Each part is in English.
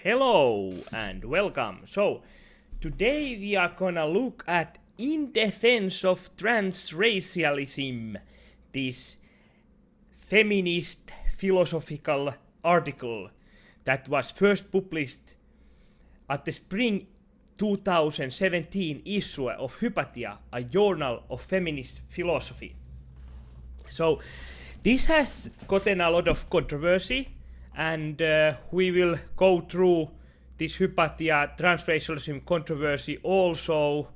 Hello and welcome. So, today we are gonna look at In Defense of Transracialism, this feminist philosophical article that was first published at the spring 2017 issue of Hypatia, a journal of feminist philosophy. So, this has gotten a lot of controversy, and we will go through this Hypatia transracialism controversy also.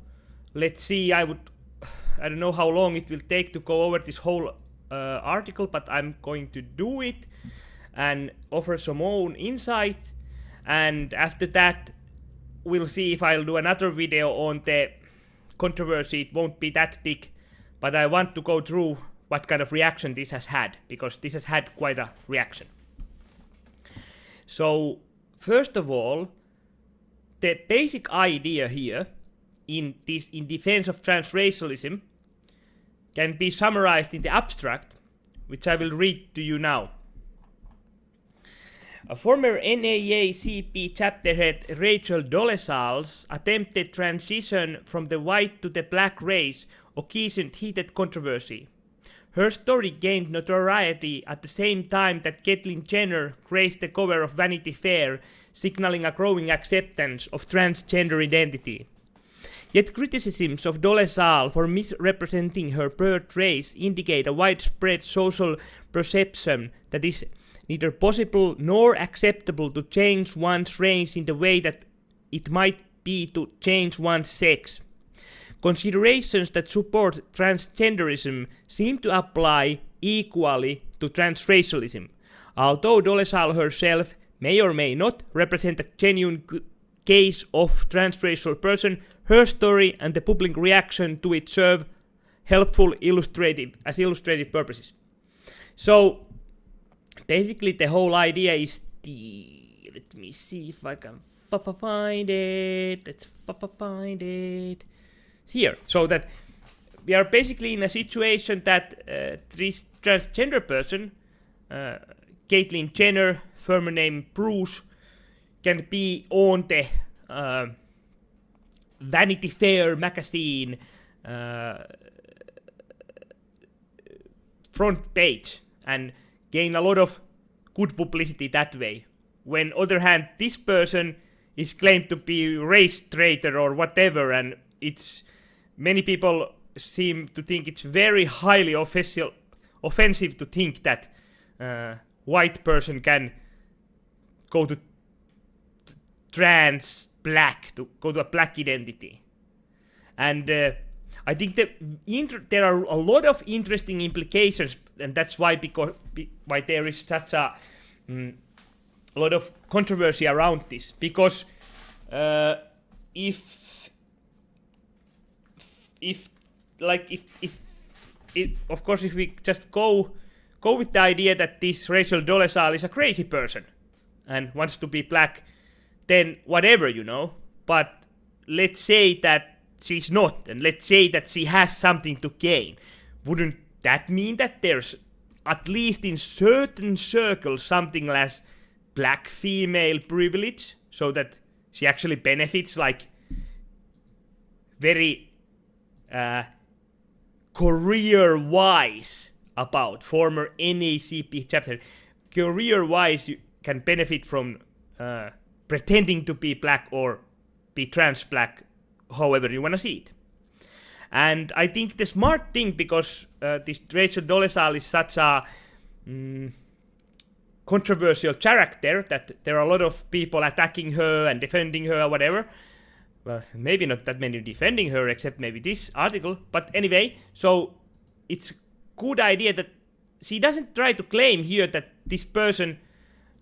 Let's see, I don't know how long it will take to go over this whole article, but I'm going to do it and offer some own insight. And after that, we'll see if I'll do another video on the controversy. It won't be that big, but I want to go through what kind of reaction this has had, because this has had quite a reaction. So, first of all, the basic idea here in defense of transracialism can be summarized in the abstract, which I will read to you now. A former NAACP chapter head Rachel Dolezal's attempted transition from the white to the black race occasioned heated controversy. Her story gained notoriety at the same time that Caitlyn Jenner graced the cover of Vanity Fair, signaling a growing acceptance of transgender identity. Yet criticisms of Dolezal for misrepresenting her birth race indicate a widespread social perception that is neither possible nor acceptable to change one's race in the way that it might be to change one's sex. Considerations that support transgenderism seem to apply equally to transracialism. Although Dolezal herself may or may not represent a genuine case of transracial person, her story and the public reaction to it serve helpful illustrative purposes. So, basically the whole idea is let me see if I can find it. Let's find it. Here, so that we are basically in a situation that this transgender person, Caitlyn Jenner, former name Bruce, can be on the Vanity Fair magazine front page and gain a lot of good publicity that way. When on the other hand, this person is claimed to be race traitor or whatever, and it's many people seem to think it's very highly offensive to think that white person can go to trans black, to go to a black identity. And I think that there are a lot of interesting implications, and that's why why there is such a lot of controversy around this. Because if of course, if we just go with the idea that this Rachel Dolezal is a crazy person and wants to be black, then whatever, But let's say that she's not, and let's say that she has something to gain. Wouldn't that mean that there's, at least in certain circles, something as black female privilege, so that she actually benefits, like, very career-wise about former NAACP chapter. Career-wise, you can benefit from pretending to be black or be trans black, however you want to see it. And I think the smart thing, because this Rachel Dolezal is such a controversial character that there are a lot of people attacking her and defending her or whatever. Well, maybe not that many defending her, except maybe this article. But anyway, so it's a good idea that she doesn't try to claim here that this person,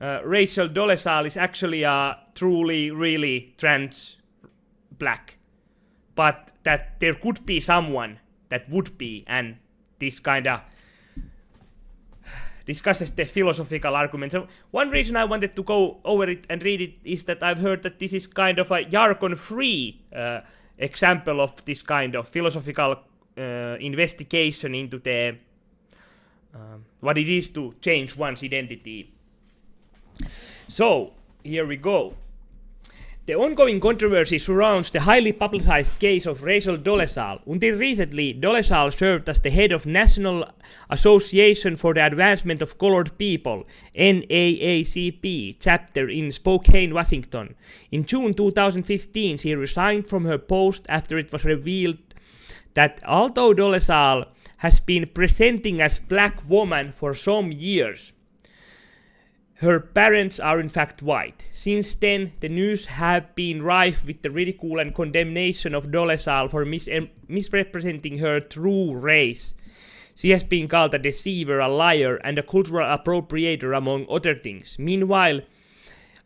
Rachel Dolezal, is actually a truly, really trans black. But that there could be someone that would be, and this kind of discusses the philosophical argument. So one reason I wanted to go over it and read it is that I've heard that this is kind of a jargon-free example of this kind of philosophical investigation into the what it is to change one's identity. So here we go. The ongoing controversy surrounds the highly publicized case of Rachel Dolezal. Until recently, Dolezal served as the head of National Association for the Advancement of Colored People, NAACP, chapter in Spokane, Washington. In June 2015, she resigned from her post after it was revealed that although Dolezal has been presenting as black woman for some years, her parents are in fact white. Since then, the news have been rife with the ridicule and condemnation of Dolezal for misrepresenting her true race. She has been called a deceiver, a liar, and a cultural appropriator, among other things. Meanwhile,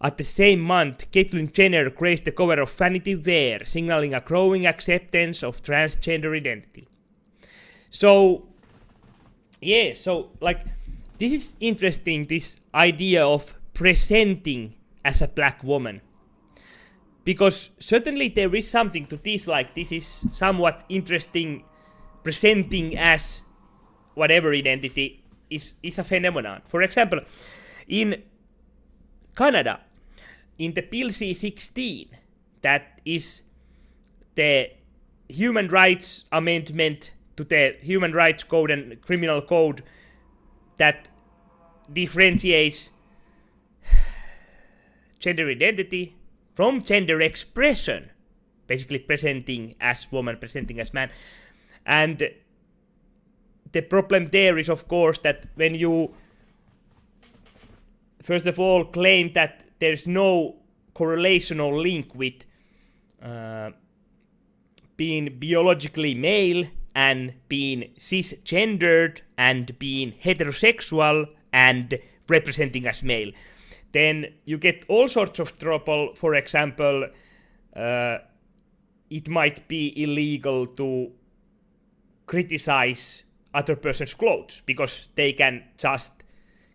at the same month, Caitlyn Jenner graced the cover of Vanity Fair, signaling a growing acceptance of transgender identity. So, this is interesting, this idea of presenting as a black woman. Because certainly there is something to this, like this is somewhat interesting, presenting as whatever identity is a phenomenon. For example, in Canada, in the Bill C-16, that is the Human Rights Amendment to the Human Rights Code and Criminal Code that differentiates gender identity from gender expression, basically presenting as woman, presenting as man. And the problem there is, of course, that when you first of all claim that there's no correlational link with being biologically male and being cisgendered and being heterosexual and representing as male, then you get all sorts of trouble. For example, it might be illegal to criticize other person's clothes because they can just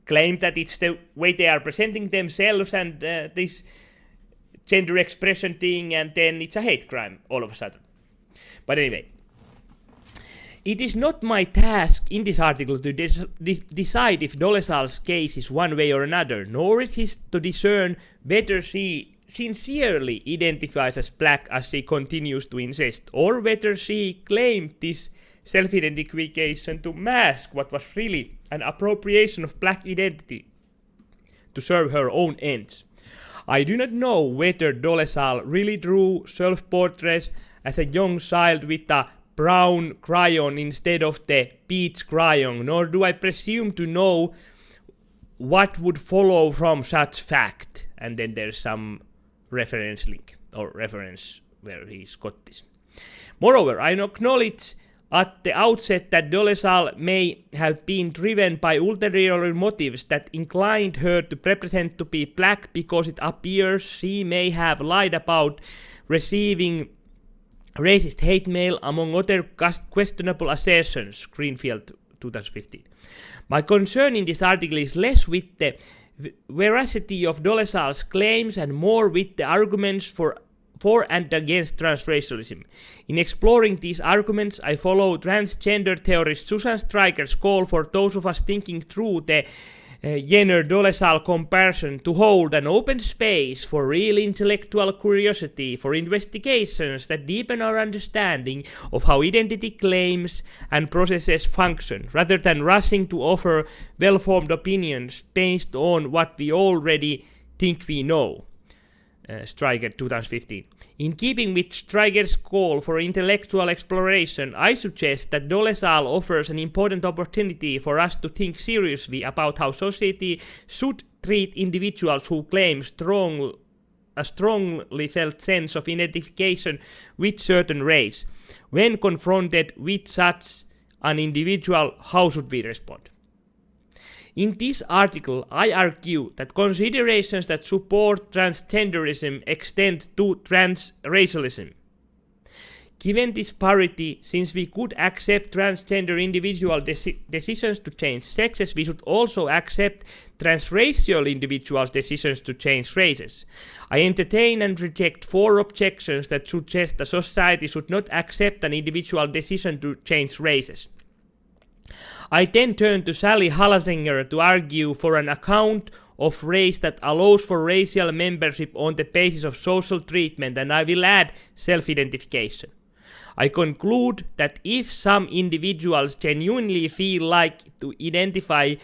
claim that it's the way they are presenting themselves and this gender expression thing, and then it's a hate crime all of a sudden. But anyway, it is not my task in this article to decide if Dolezal's case is one way or another, nor is it to discern whether she sincerely identifies as black as she continues to insist, or whether she claimed this self-identification to mask what was really an appropriation of black identity to serve her own ends. I do not know whether Dolezal really drew self-portraits as a young child with a brown crayon instead of the peach crayon, nor do I presume to know what would follow from such fact. And then there's some reference link or reference where he's got this. Moreover, I acknowledge at the outset that Dolezal may have been driven by ulterior motives that inclined her to represent to be black, because it appears she may have lied about receiving racist hate mail, among other questionable assertions. Greenfield 2015. My concern in this article is less with the veracity of Dolezal's claims and more with the arguments for and against transracialism. In exploring these arguments, I follow transgender theorist Susan Stryker's call for those of us thinking through the Jenner-Dolezal comparison to hold an open space for real intellectual curiosity, for investigations that deepen our understanding of how identity claims and processes function, rather than rushing to offer well-formed opinions based on what we already think we know. Stryker 2015. In keeping with Stryker's call for intellectual exploration, I suggest that Dolezal offers an important opportunity for us to think seriously about how society should treat individuals who claim a strongly felt sense of identification with certain race. When confronted with such an individual, how should we respond? In this article, I argue that considerations that support transgenderism extend to transracialism. Given this parity, since we could accept transgender individual decisions to change sexes, we should also accept transracial individuals' decisions to change races. I entertain and reject 4 objections that suggest a society should not accept an individual decision to change races. I then turn to Sally Halazinger to argue for an account of race that allows for racial membership on the basis of social treatment, and I will add self-identification. I conclude that if some individuals genuinely feel like to identify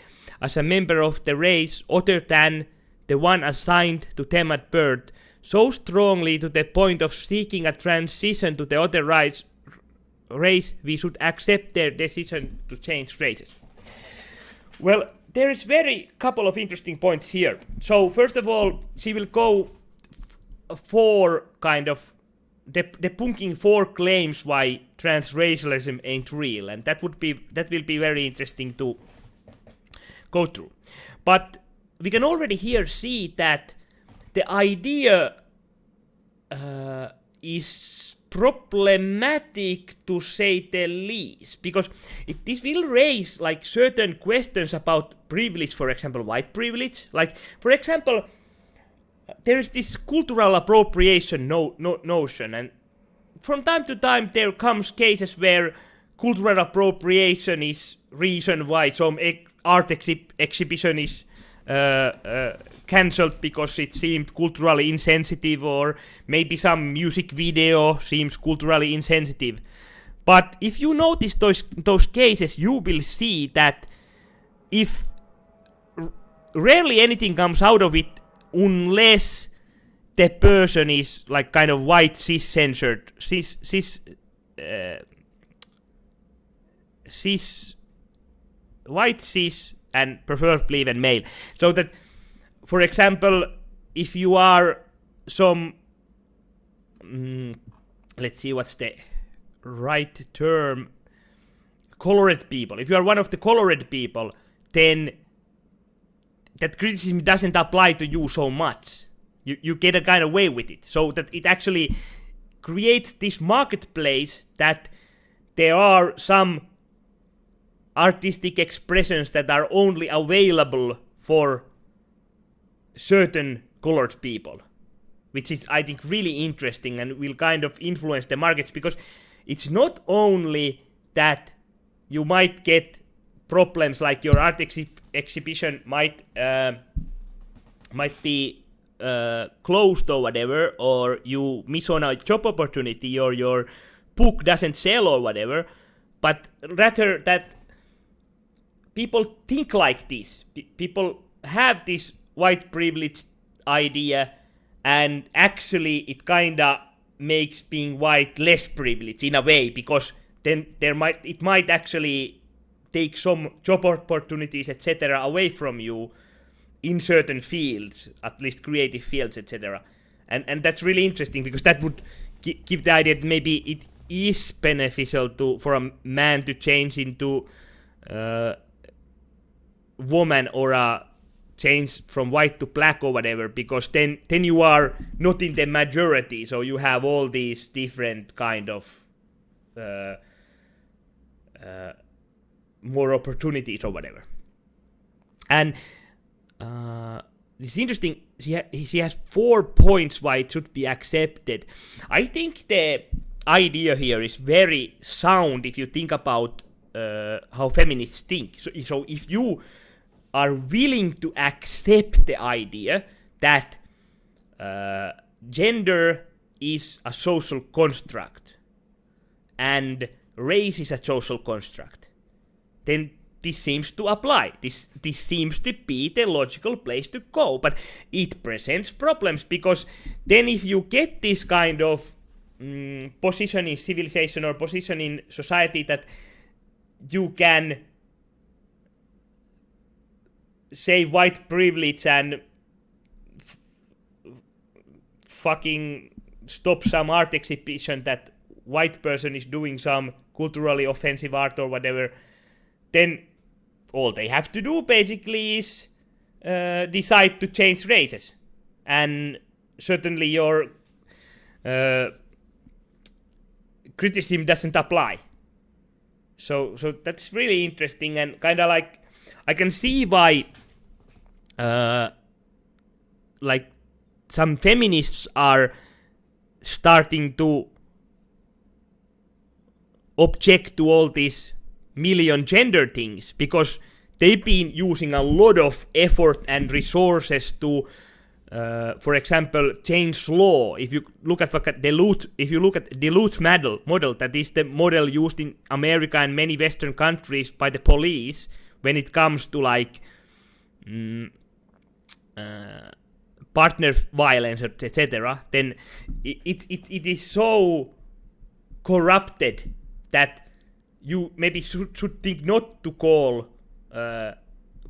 as a member of the race other than the one assigned to them at birth, so strongly to the point of seeking a transition to the other race, we should accept their decision to change races. Well, there is very couple of interesting points here. So first of all, she will go for kind of debunking 4 claims why transracialism ain't real, and that will be very interesting to go through. But we can already here see that the idea is problematic to say the least, because this will raise like certain questions about privilege, for example, white privilege. Like, for example, there is this cultural appropriation notion, and from time to time there comes cases where cultural appropriation is reason why some art exhibition is cancelled because it seemed culturally insensitive, or maybe some music video seems culturally insensitive. But if you notice those cases, you will see that if rarely anything comes out of it unless the person is like kind of white cis-censored, white cis and preferably even male. So that, for example, if you are some, let's see what's the right term, colored people. If you are one of the colored people, then that criticism doesn't apply to you so much. You get a kind of way with it. So that it actually creates this marketplace that there are some artistic expressions that are only available for certain colored people, which is, I think, really interesting and will kind of influence the markets, because it's not only that you might get problems like your art exhibition might be closed or whatever, or you miss on a job opportunity, or your book doesn't sell or whatever, but rather that people think like this. People have this white privilege idea, and actually it kinda makes being white less privileged in a way, because then it might actually take some job opportunities, etc., away from you in certain fields, at least creative fields, etc. And that's really interesting, because that would give the idea that maybe it is beneficial for a man to change into woman, or a change from white to black or whatever, because then you are not in the majority, so you have all these different kind of more opportunities or whatever. And this is interesting. She has 4 points why it should be accepted. I think the idea here is very sound if you think about how feminists think. So if you are willing to accept the idea that gender is a social construct and race is a social construct, then this seems to apply. This seems to be the logical place to go, but it presents problems, because then if you get this kind of position in civilization or position in society that you can say white privilege and fucking stop some art exhibition that white person is doing some culturally offensive art or whatever, then all they have to do basically is decide to change races, and certainly your criticism doesn't apply. So that's really interesting, and kind of like I can see why like some feminists are starting to object to all these million gender things, because they've been using a lot of effort and resources to, for example, change law. If you look at Duluth model, that is the model used in America and many Western countries by the police when it comes to like partner violence, etc., then it is so corrupted that you maybe should think not to call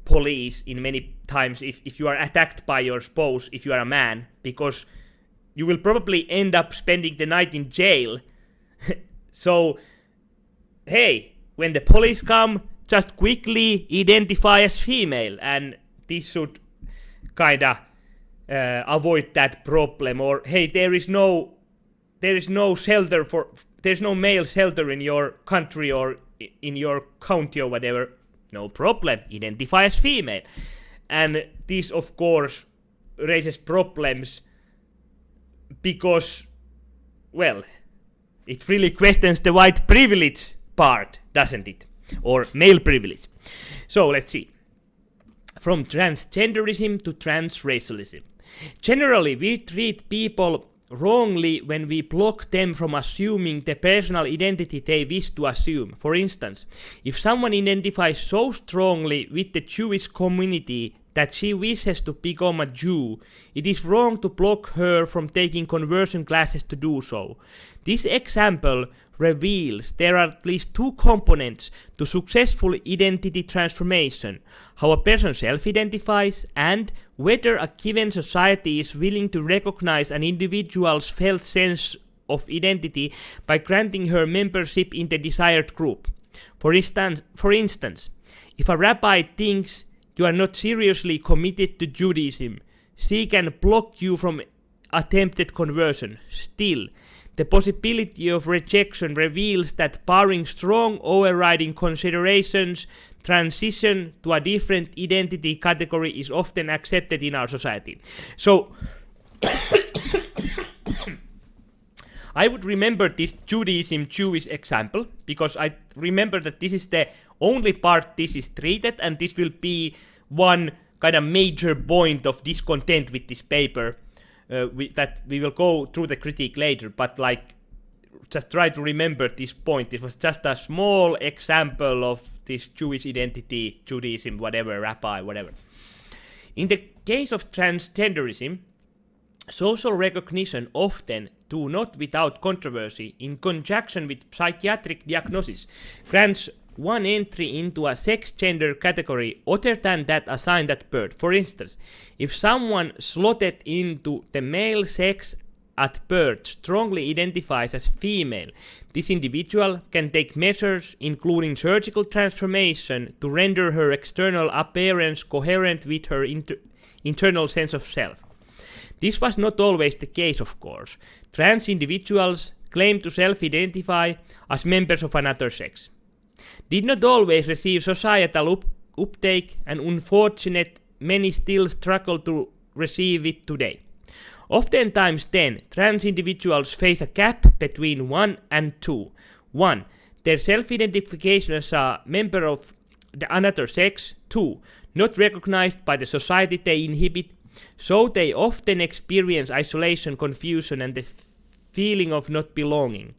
police in many times if you are attacked by your spouse, if you are a man, because you will probably end up spending the night in jail. So, hey, when the police come, just quickly identify as female, and this should kinda avoid that problem. Or hey, there's no male shelter in your country or in your county or whatever. No problem, identify as female. And this, of course, raises problems because, well, it really questions the white privilege part, doesn't it? Or male privilege. So, let's see. From transgenderism to transracialism. Generally, we treat people wrongly when we block them from assuming the personal identity they wish to assume. For instance, if someone identifies so strongly with the Jewish community that she wishes to become a Jew, it is wrong to block her from taking conversion classes to do so. This example reveals there are at least two components to successful identity transformation: how a person self-identifies and whether a given society is willing to recognize an individual's felt sense of identity by granting her membership in the desired group. For instance, if a rabbi thinks you are not seriously committed to Judaism, she can block you from attempted conversion. Still, the possibility of rejection reveals that, barring strong overriding considerations, transition to a different identity category is often accepted in our society. So, I would remember this Judaism-Jewish example, because I remember that this is the only part this is treated, and this will be one kind of major point of discontent with this paper. That we will go through the critique later, but like, just try to remember this point. It was just a small example of this Jewish identity, Judaism, whatever, rabbi, whatever. In the case of transgenderism, social recognition often, though not without controversy, in conjunction with psychiatric diagnosis, grants one entry into a sex-gender category other than that assigned at birth. For instance, if someone slotted into the male sex at birth strongly identifies as female, this individual can take measures, including surgical transformation, to render her external appearance coherent with her internal sense of self. This was not always the case, of course. Trans individuals claim to self-identify as members of another sex. Did not always receive societal uptake, and unfortunately many still struggle to receive it today. Oftentimes then, trans individuals face a gap between 1 and 2. 1. Their self-identification as a member of the another sex. 2. Not recognized by the society they inhabit, so they often experience isolation, confusion, and the feeling of not belonging.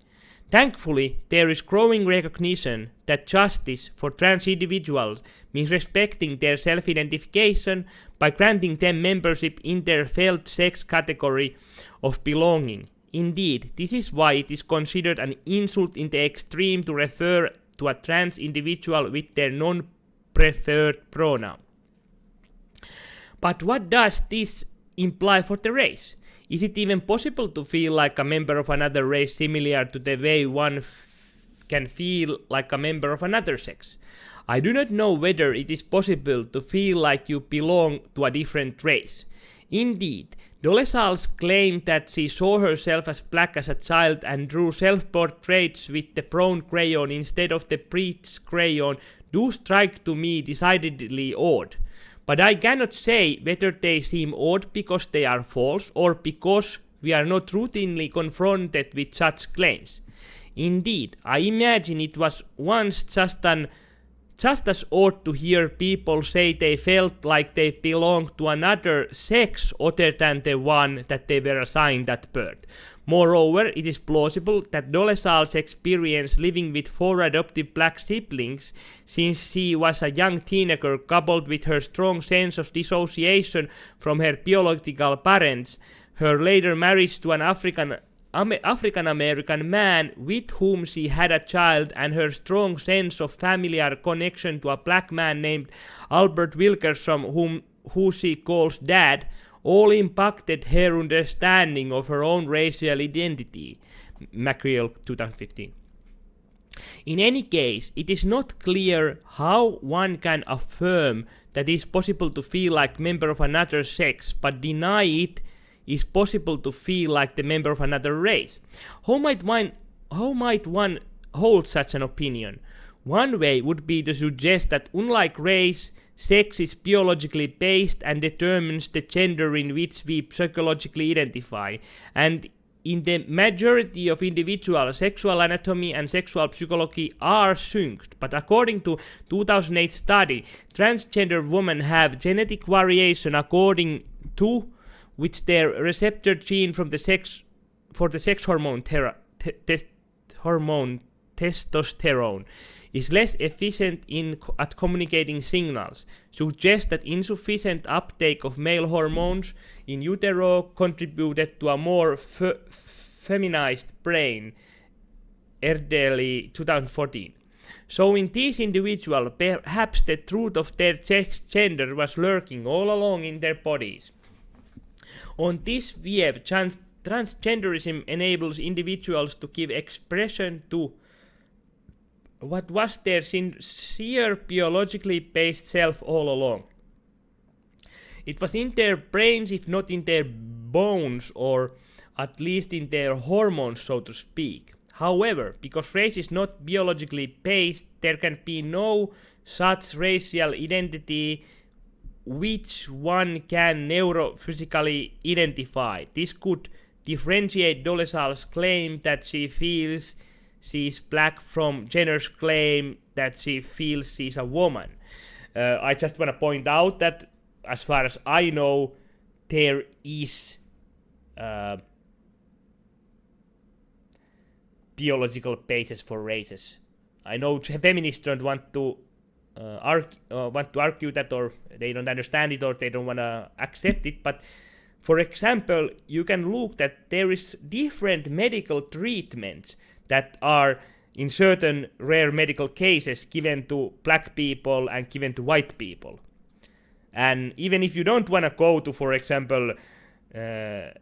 Thankfully, there is growing recognition that justice for trans individuals means respecting their self-identification by granting them membership in their felt sex category of belonging. Indeed, this is why it is considered an insult in the extreme to refer to a trans individual with their non-preferred pronoun. But what does this imply for the race? Is it even possible to feel like a member of another race similar to the way one can feel like a member of another sex? I do not know whether it is possible to feel like you belong to a different race. Indeed, Dolezal's claim that she saw herself as black as a child and drew self-portraits with the brown crayon instead of the bleached crayon do strike to me decidedly odd. But I cannot say whether they seem odd because they are false or because we are not routinely confronted with such claims. Indeed, I imagine it was once just just as odd to hear people say they felt like they belonged to another sex other than the one that they were assigned at birth. Moreover, it is plausible that Dolezal's experience living with 4 adoptive black siblings since she was a young teenager, coupled with her strong sense of dissociation from her biological parents, her later marriage to an African-American man with whom she had a child, and her strong sense of familiar connection to a black man named Albert Wilkerson, who she calls Dad, all impacted her understanding of her own racial identity. Macreal, 2015. In any case, it is not clear how one can affirm that it is possible to feel like a member of another sex, but deny it is possible to feel like the member of another race. How might one hold such an opinion? One way would be to suggest that unlike race, sex is biologically based and determines the gender in which we psychologically identify, and in the majority of individuals, sexual anatomy and sexual psychology are synced. But according to 2008 study, transgender women have genetic variation according to which their receptor gene for the sex hormone testosterone is less efficient at communicating signals, suggests that insufficient uptake of male hormones in utero contributed to a more feminized brain. Erdely, 2014. So in these individuals, perhaps the truth of their gender was lurking all along in their bodies. On this view, transgenderism enables individuals to give expression to what was their sincere biologically based self all along. It was in their brains, if not in their bones, or at least in their hormones, so to speak. However, because race is not biologically based, there can be no such racial identity which one can neurophysically identify. This could differentiate Dolezal's claim that she feels she's black from Jenner's claim that she feels she's a woman. I just want to point out that, as far as I know, there is biological basis for races. I know feminists don't want to argue that, or they don't understand it, or they don't want to accept it, but for example, you can look that there is different medical treatments that are in certain rare medical cases given to black people and given to white people. And even if you don't want to go to, for example, the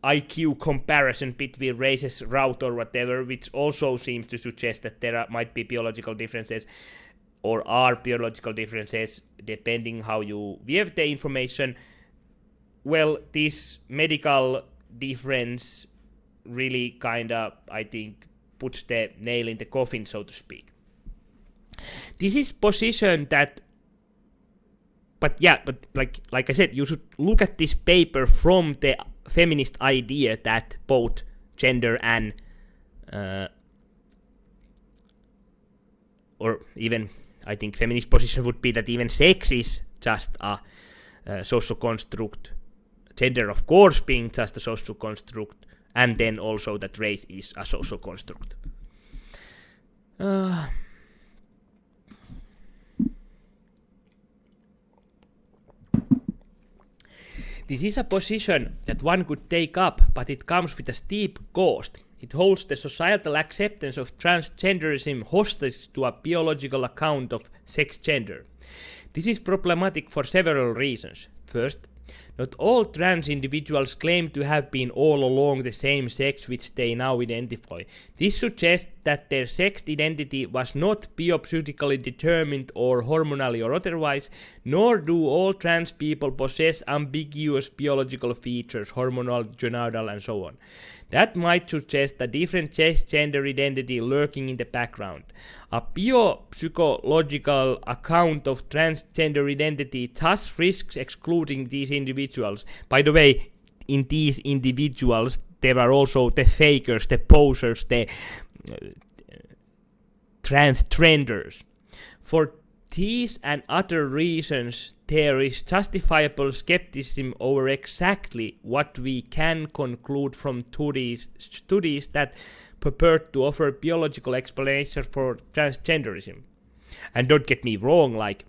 IQ comparison between races route or whatever, which also seems to suggest that there might be biological differences, or are biological differences, depending how you view the information. Well, this medical difference really kinda, I think, puts the nail in the coffin, so to speak. This is position that, but like I said, you should look at this paper from the feminist idea that both gender and or even, I think feminist position would be that even sex is just a social construct, gender of course being just a social construct, and then also that race is a social construct. This is a position that one could take up, but it comes with a steep cost. It holds the societal acceptance of transgenderism hostage to a biological account of sex gender. This is problematic for several reasons. First, not all trans individuals claim to have been all along the same sex which they now identify. This suggests that their sex identity was not biopsychically determined or hormonally or otherwise, nor do all trans people possess ambiguous biological features, hormonal, genital, and so on. That might suggest a different gender identity lurking in the background. A biopsychological account of transgender identity thus risks excluding these individuals. By the way, in these individuals, there are also the fakers, the posers, the transgenders. For these and other reasons, there is justifiable skepticism over exactly what we can conclude from studies that purport to offer biological explanations for transgenderism. And don't get me wrong, like,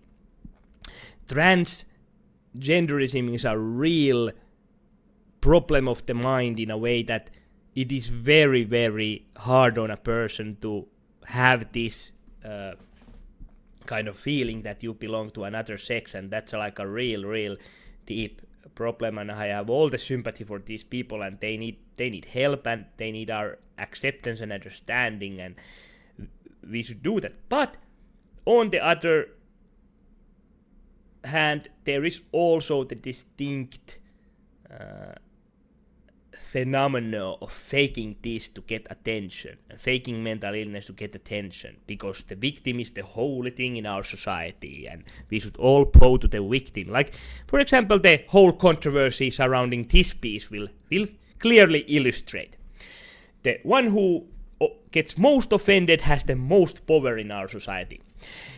transgenderism is a real problem of the mind in a way that it is very, very hard on a person to have this kind of feeling that you belong to another sex, and that's like a real deep problem. And I have all the sympathy for these people, and they need help, and they need our acceptance and understanding, and we should do that. But on the other hand, there is also the distinct phenomena of faking this to get attention, and faking mental illness to get attention, because the victim is the holy thing in our society, and we should all bow to the victim. Like, for example, the whole controversy surrounding this piece will clearly illustrate. The one who gets most offended has the most power in our society.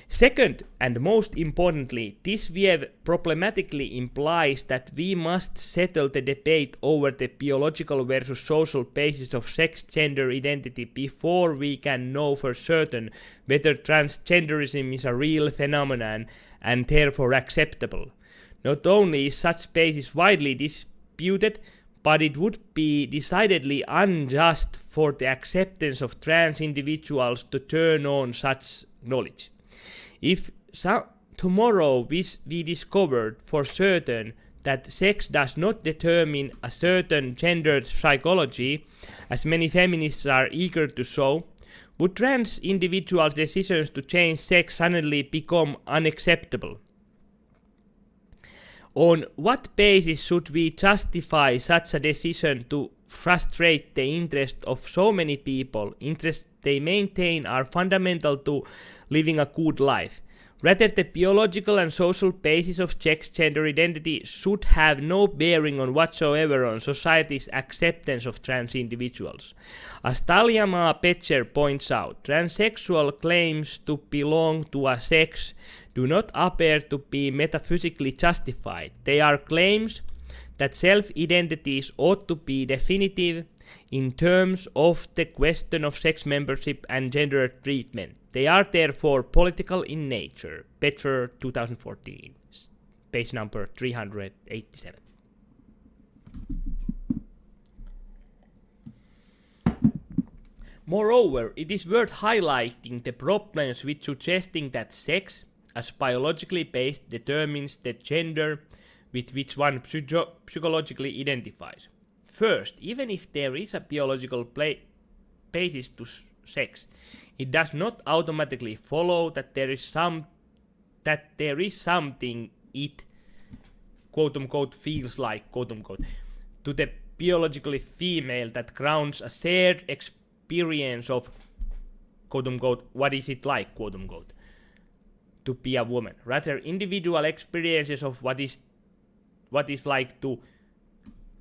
Second, and most importantly, this view problematically implies that we must settle the debate over the biological versus social basis of sex gender identity before we can know for certain whether transgenderism is a real phenomenon and therefore acceptable. Not only is such basis widely disputed, but it would be decidedly unjust for the acceptance of trans individuals to turn on such knowledge. If tomorrow we discovered for certain that sex does not determine a certain gendered psychology, as many feminists are eager to show, would trans individuals' decisions to change sex suddenly become unacceptable? On what basis should we justify such a decision to frustrate the interest of so many people? Interests they maintain are fundamental to living a good life. Rather, the biological and social basis of sex gender identity should have no bearing on whatsoever on society's acceptance of trans individuals. As Talia Petcher points out, transsexual claims to belong to a sex do not appear to be metaphysically justified. They are claims that self-identities ought to be definitive in terms of the question of sex membership and gender treatment. They are therefore political in nature. Petcher, 2014, page number 387. Moreover, it is worth highlighting the problems with suggesting that sex, as biologically based, determines the gender with which one psychologically identifies. First, even if there is a biological basis to sex, it does not automatically follow that there is something it quote unquote feels like quote unquote to the biologically female that grounds a shared experience of quote unquote what is it like quote unquote to be a woman. Rather, individual experiences of what is like to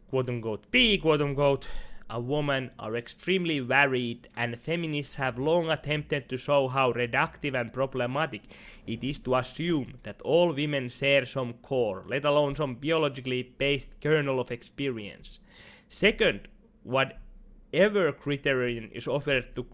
quote unquote be quote unquote a woman are extremely varied, and feminists have long attempted to show how reductive and problematic it is to assume that all women share some core, let alone some biologically based kernel of experience. Second, whatever criterion is offered to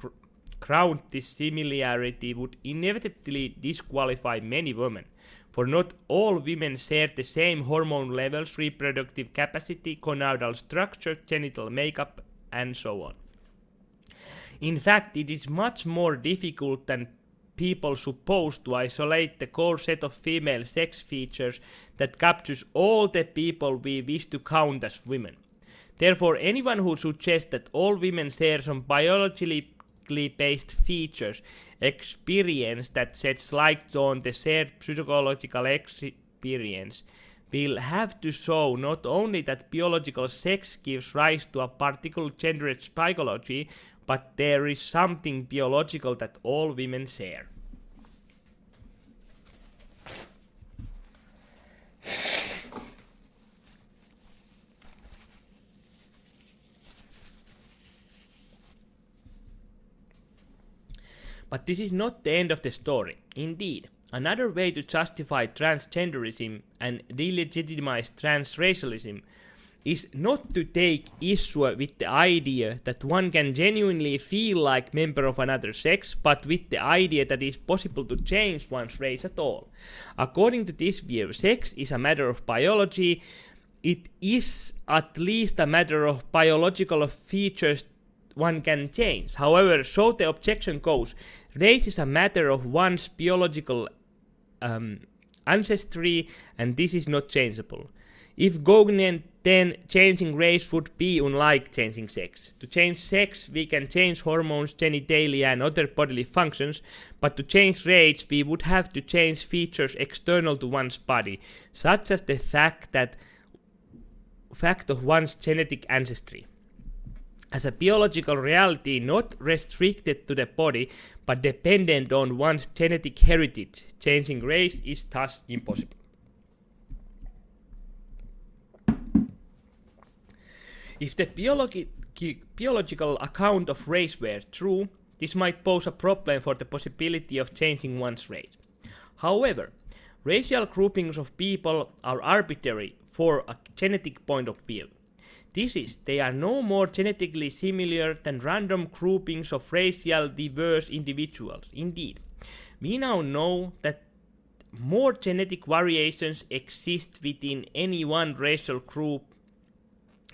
ground this similarity would inevitably disqualify many women, for not all women share the same hormone levels, reproductive capacity, gonadal structure, genital makeup, and so on. In fact, it is much more difficult than people suppose to isolate the core set of female sex features that captures all the people we wish to count as women. Therefore, anyone who suggests that all women share some biologically based features, experience that sets light on the shared psychological experience, will have to show not only that biological sex gives rise to a particular gendered psychology, but there is something biological that all women share. But this is not the end of the story. Indeed, another way to justify transgenderism and delegitimize transracialism is not to take issue with the idea that one can genuinely feel like member of another sex, but with the idea that it is possible to change one's race at all. According to this view, sex is a matter of biology. It is at least a matter of biological features one can change. However, so the objection goes, race is a matter of one's biological ancestry, and this is not changeable. If Gognian, then changing race would be unlike changing sex. To change sex, we can change hormones, genitalia, and other bodily functions, but to change race, we would have to change features external to one's body, such as the fact of one's genetic ancestry. As a biological reality not restricted to the body, but dependent on one's genetic heritage, changing race is thus impossible. If the biological account of race were true, this might pose a problem for the possibility of changing one's race. However, racial groupings of people are arbitrary for a genetic point of view. This is, they are no more genetically similar than random groupings of racial diverse individuals. Indeed, we now know that more genetic variations exist within any one racial group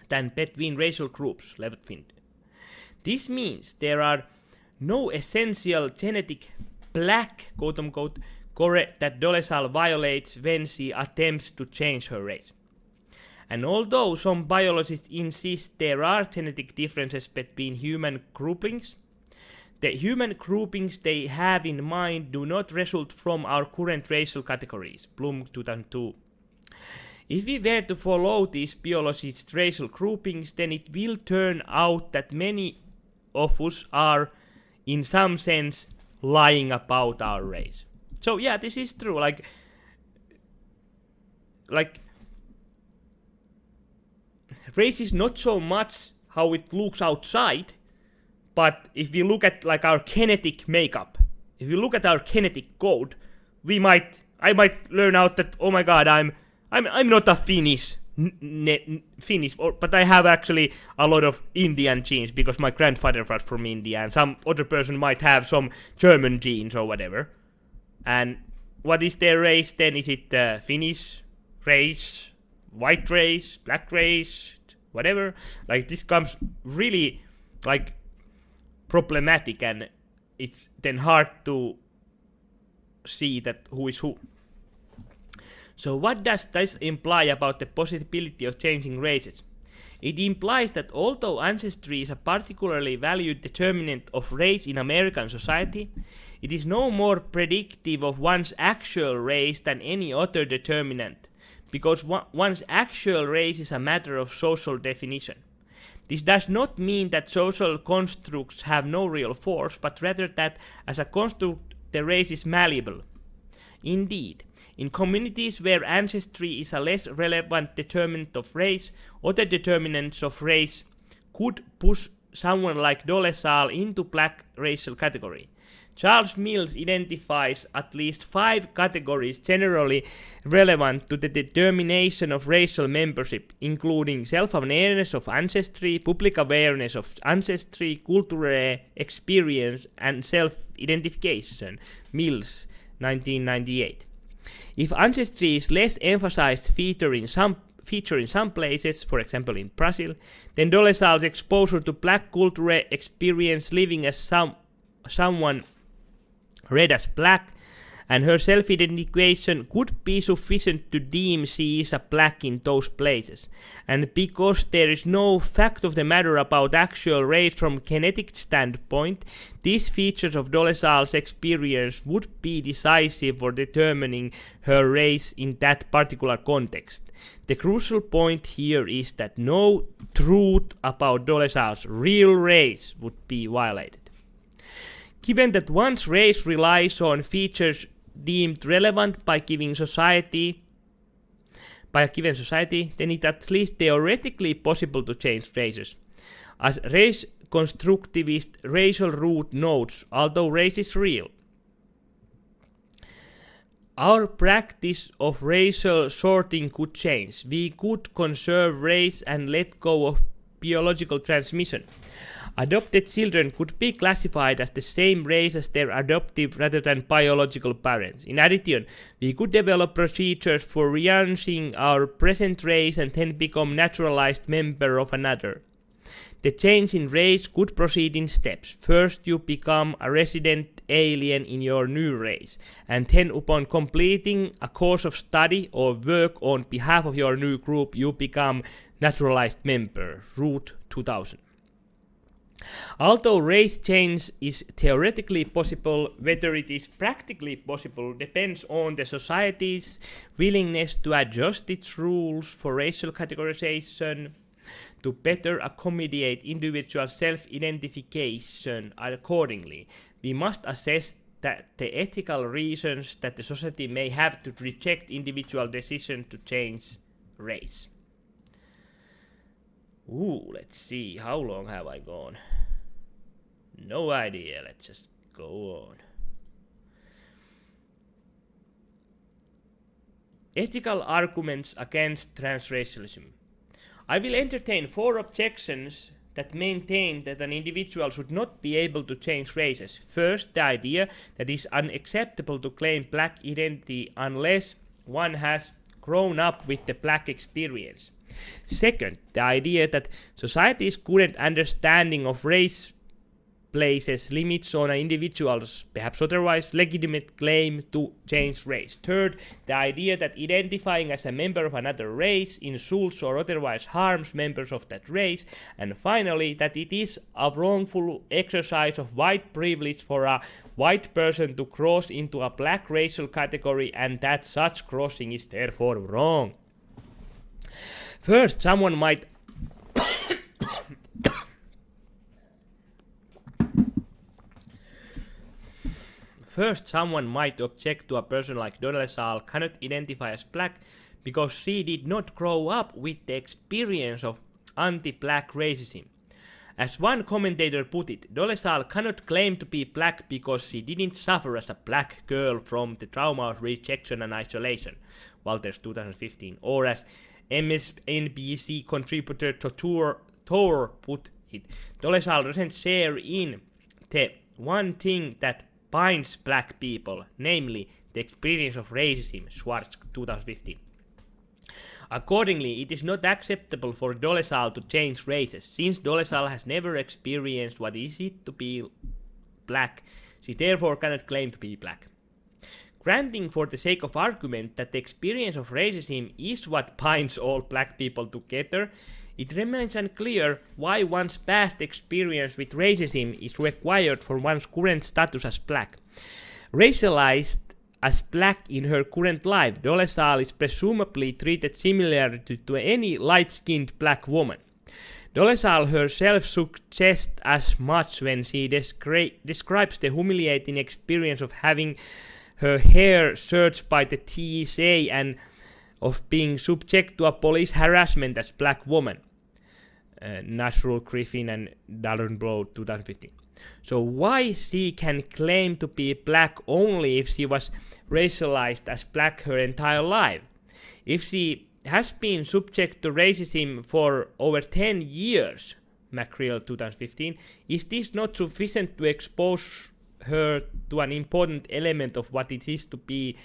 than between racial groups. This means there are no essential genetic black, quote-unquote, core that Dolezal violates when she attempts to change her race. And although some biologists insist there are genetic differences between human groupings, the human groupings they have in mind do not result from our current racial categories. Bloom 2002. If we were to follow these biologists' racial groupings, then it will turn out that many of us are, in some sense, lying about our race. So yeah, this is true. Like race is not so much how it looks outside, but if we look at like our genetic makeup, if we look at our genetic code, I might learn out that, oh my god, I'm not a Finnish, but I have actually a lot of Indian genes because my grandfather was from India, and some other person might have some German genes or whatever. And what is their race then? Is it Finnish race, white race, black race, whatever? Like this comes really like problematic, and it's then hard to see that who is who. So what does this imply about the possibility of changing races? It implies that although ancestry is a particularly valued determinant of race in American society, it is no more predictive of one's actual race than any other determinant, because one's actual race is a matter of social definition. This does not mean that social constructs have no real force, but rather that as a construct the race is malleable. Indeed, in communities where ancestry is a less relevant determinant of race, other determinants of race could push someone like Dolezal into black racial category. Charles Mills identifies at least 5 categories generally relevant to the determination of racial membership, including self-awareness of ancestry, public awareness of ancestry, cultural experience, and self-identification. Mills, 1998. If ancestry is less emphasized feature in some places, for example in Brazil, then Dolezal's exposure to black cultural experience living as someone read as black, and her self-identification could be sufficient to deem she is a black in those places. And because there is no fact of the matter about actual race from genetic standpoint, these features of Dolezal's experience would be decisive for determining her race in that particular context. The crucial point here is that no truth about Dolezal's real race would be violated. Given that one's race relies on features deemed relevant by a given society, then it's at least theoretically possible to change races. As race constructivist racial root nodes, although race is real. Our practice of racial sorting could change. We could conserve race and let go of biological transmission. Adopted children could be classified as the same race as their adoptive rather than biological parents. In addition, we could develop procedures for renouncing our present race and then become naturalized member of another. The change in race could proceed in steps. First, you become a resident alien in your new race, and then upon completing a course of study or work on behalf of your new group, you become naturalized member, Route 2000. Although race change is theoretically possible, whether it is practically possible depends on the society's willingness to adjust its rules for racial categorization to better accommodate individual self-identification accordingly. We must assess that the ethical reasons that the society may have to reject individual decision to change race. Let's see, how long have I gone? No idea, let's just go on. Ethical arguments against transracialism. I will entertain 4 objections that maintain that an individual should not be able to change races. First, the idea that it is unacceptable to claim black identity unless one has grown up with the black experience. Second, the idea that society's current understanding of race places limits on an individual's, perhaps otherwise, legitimate claim to change race. Third, the idea that identifying as a member of another race insults or otherwise harms members of that race. And finally, that it is a wrongful exercise of white privilege for a white person to cross into a black racial category, and that such crossing is therefore wrong. First, someone might object to a person like Dolezal cannot identify as black because she did not grow up with the experience of anti-black racism. As one commentator put it, Dolezal cannot claim to be black because she didn't suffer as a black girl from the trauma of rejection and isolation, Walters 2015, or as MSNBC contributor Thor put it, Dolezal doesn't share in the one thing that binds black people, namely the experience of racism, Schwartz 2015. Accordingly, it is not acceptable for Dolezal to change races. Since Dolezal has never experienced what is it to be black, she therefore cannot claim to be black. Granting for the sake of argument that the experience of racism is what binds all black people together, it remains unclear why one's past experience with racism is required for one's current status as black. Racialized as black in her current life, Dolezal is presumably treated similarly to any light-skinned black woman. Dolezal herself suggests as much when she describes the humiliating experience of having her hair searched by the TSA and of being subject to a police harassment as black woman. Nashru Griffin and Darren Blow 2015. So why she can claim to be black only if she was racialized as black her entire life? If she has been subject to racism for over 10 years, McCreel 2015, is this not sufficient to expose her to an important element of what it is to be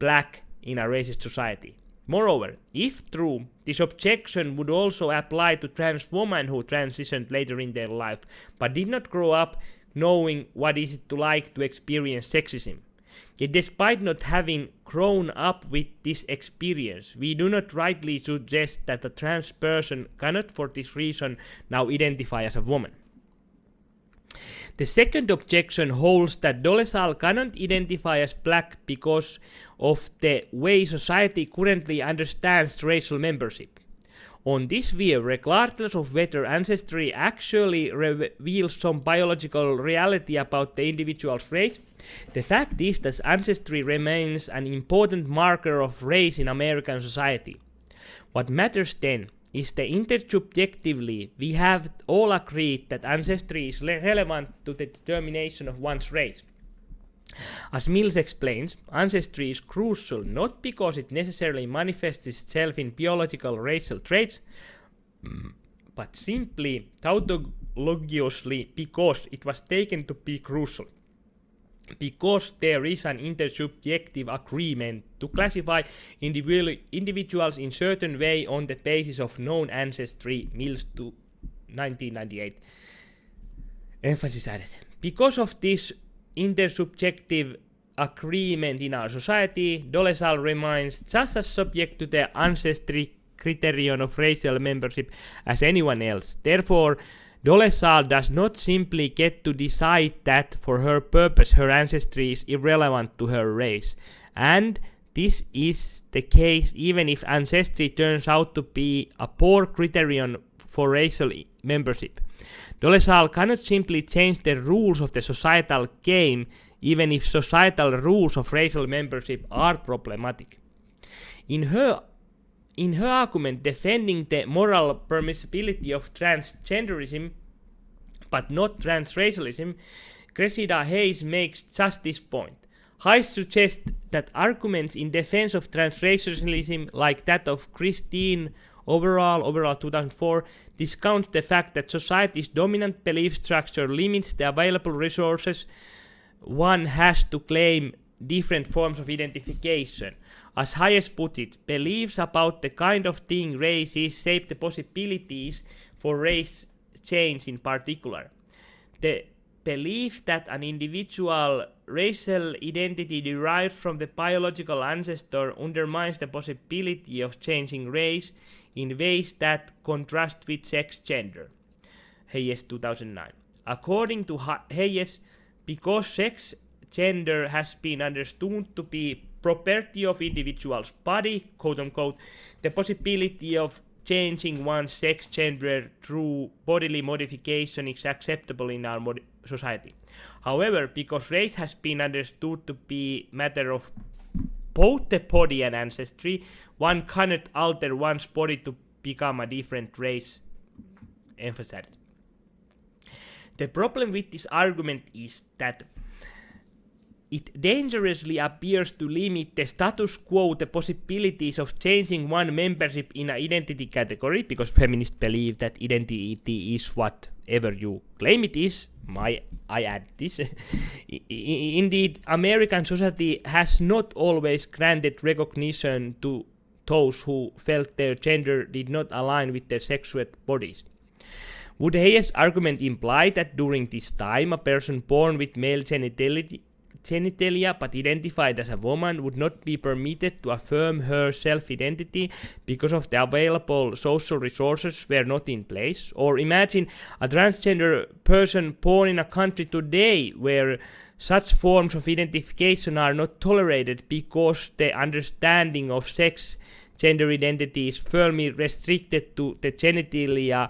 black in a racist society? Moreover, if true, this objection would also apply to trans women who transitioned later in their life, but did not grow up knowing what it is like to experience sexism. Yet despite not having grown up with this experience, we do not rightly suggest that a trans person cannot for this reason now identify as a woman. The second objection holds that Dolezal cannot identify as black because of the way society currently understands racial membership. On this view, regardless of whether ancestry actually reveals some biological reality about the individual's race, the fact is that ancestry remains an important marker of race in American society. What matters then is that intersubjectively we have all agreed that ancestry is relevant to the determination of one's race. As Mills explains, ancestry is crucial not because it necessarily manifests itself in biological racial traits, but simply tautologiously because it was taken to be crucial. Because there is an intersubjective agreement to classify individuals in certain way on the basis of known ancestry, Mills to 1998. Emphasis added. Because of this intersubjective agreement in our society, Dolezal remains just as subject to the ancestry criterion of racial membership as anyone else. Therefore, Dolezal does not simply get to decide that for her purpose her ancestry is irrelevant to her race. And this is the case even if ancestry turns out to be a poor criterion for racial membership. Dolezal cannot simply change the rules of the societal game even if societal rules of racial membership are problematic. In her argument defending the moral permissibility of transgenderism, but not transracialism, Cressida Hayes makes just this point. Hayes suggests that arguments in defense of transracialism, like that of Christine Overall 2004, discounts the fact that society's dominant belief structure limits the available resources one has to claim different forms of identification. As Hayes put it, beliefs about the kind of thing race is shape the possibilities for race change in particular. The belief that an individual racial identity derives from the biological ancestor undermines the possibility of changing race in ways that contrast with sex gender. Hayes 2009. According to Hayes, because sex gender has been understood to be property of individual's body, quote unquote, the possibility of changing one's sex gender through bodily modification is acceptable in our society. However, because race has been understood to be matter of both the body and ancestry, one cannot alter one's body to become a different race, emphasized. The problem with this argument is that it dangerously appears to limit the status quo, the possibilities of changing one membership in an identity category, because feminists believe that identity is whatever you claim it is. I add this. Indeed, American society has not always granted recognition to those who felt their gender did not align with their sexual bodies. Would Hayes' argument imply that during this time a person born with male genitalia but identified as a woman would not be permitted to affirm her self-identity because of the available social resources were not in place? Or imagine a transgender person born in a country today where such forms of identification are not tolerated because the understanding of sex gender identity is firmly restricted to the genitalia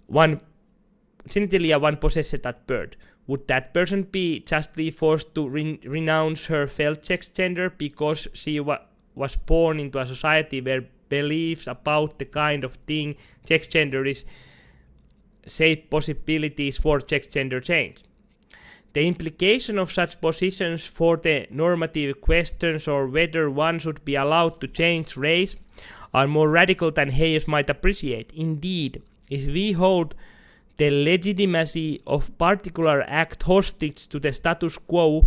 one possessed at birth. Would that person be justly forced to renounce her felt sex gender because she was born into a society where beliefs about the kind of thing sex gender is shape possibilities for sex gender change? The implication of such positions for the normative questions or whether one should be allowed to change race are more radical than Hayes might appreciate. Indeed, if we hold the legitimacy of particular act hostage to the status quo,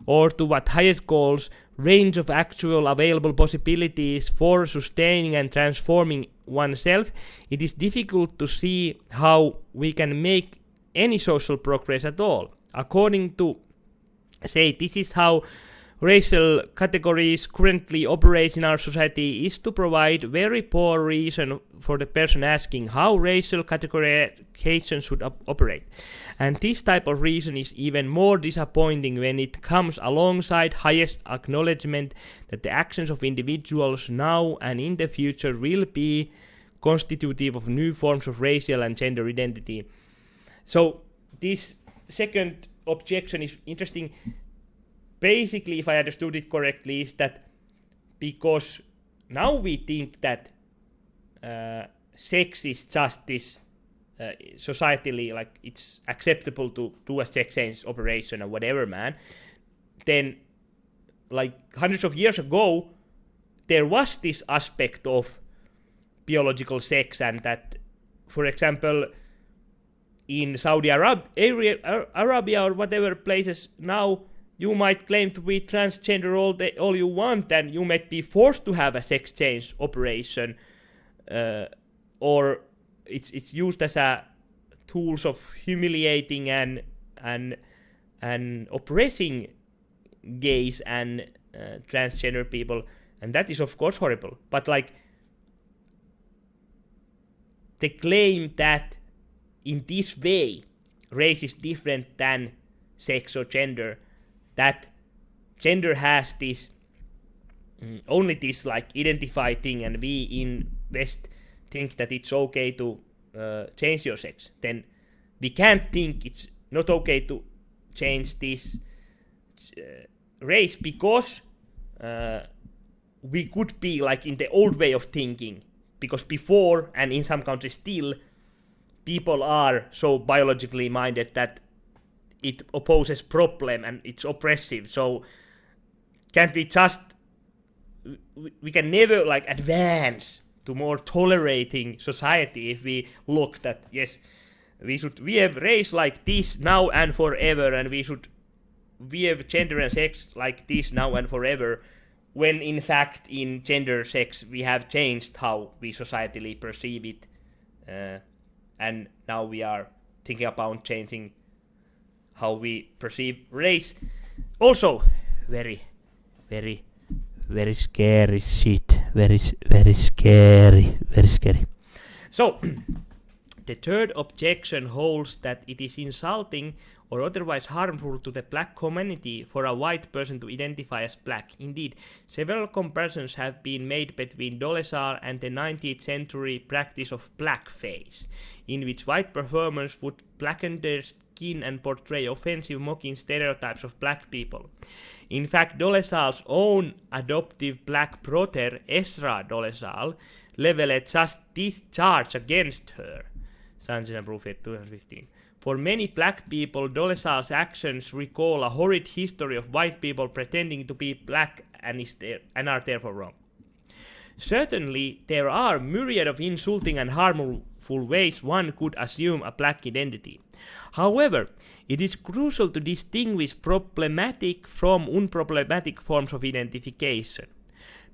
or to what Hayes calls range of actual available possibilities for sustaining and transforming oneself, it is difficult to see how we can make any social progress at all. According to, this is how racial categories currently operate in our society, is to provide very poor reason for the person asking how racial categorization should operate. And this type of reason is even more disappointing when it comes alongside highest acknowledgement that the actions of individuals now and in the future will be constitutive of new forms of racial and gender identity. So this second objection is interesting. Basically, if I understood it correctly, is that because now we think that sex is just this societally, like it's acceptable to do a sex change operation or whatever, man, then like hundreds of years ago there was this aspect of biological sex, and that, for example, in Saudi Arabia or whatever places now, you might claim to be transgender all you want, and you might be forced to have a sex change operation, or it's used as a tools of humiliating and oppressing gays and transgender people, and that is of course horrible. But like the claim that in this way race is different than sex or gender, that gender has this only this like identified thing, and we in West think that it's okay to change your sex, then we can't think it's not okay to change this race, because we could be like in the old way of thinking, because before, and in some countries still, people are so biologically minded that it opposes problem and it's oppressive. So can't we just, we can never like advance to more tolerating society if we look that yes, we have race like this now and forever, and we have gender and sex like this now and forever, when in fact in gender sex we have changed how we societally perceive it, and now we are thinking about changing how we perceive race. Also very scary shit. Very scary. So the third objection holds that it is insulting or otherwise harmful to the black community for a white person to identify as black. Indeed, several comparisons have been made between Dolezal and the 19th century practice of blackface, in which white performers would blacken their skin and portray offensive, mocking stereotypes of black people. In fact, Dolezal's own adoptive black brother, Ezra Dolezal, leveled just this charge against her. Sunshine and Proof 2015. For many black people, Dolezal's actions recall a horrid history of white people pretending to be black and are therefore wrong. Certainly, there are myriad of insulting and harmful ways one could assume a black identity. However, it is crucial to distinguish problematic from unproblematic forms of identification.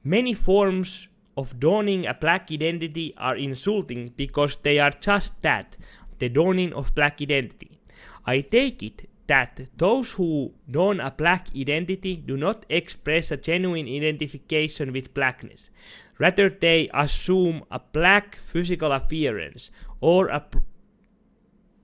Many forms of donning a black identity are insulting because they are just that, the donning of black identity. I take it that those who don a black identity do not express a genuine identification with blackness. Rather, they assume a black physical appearance or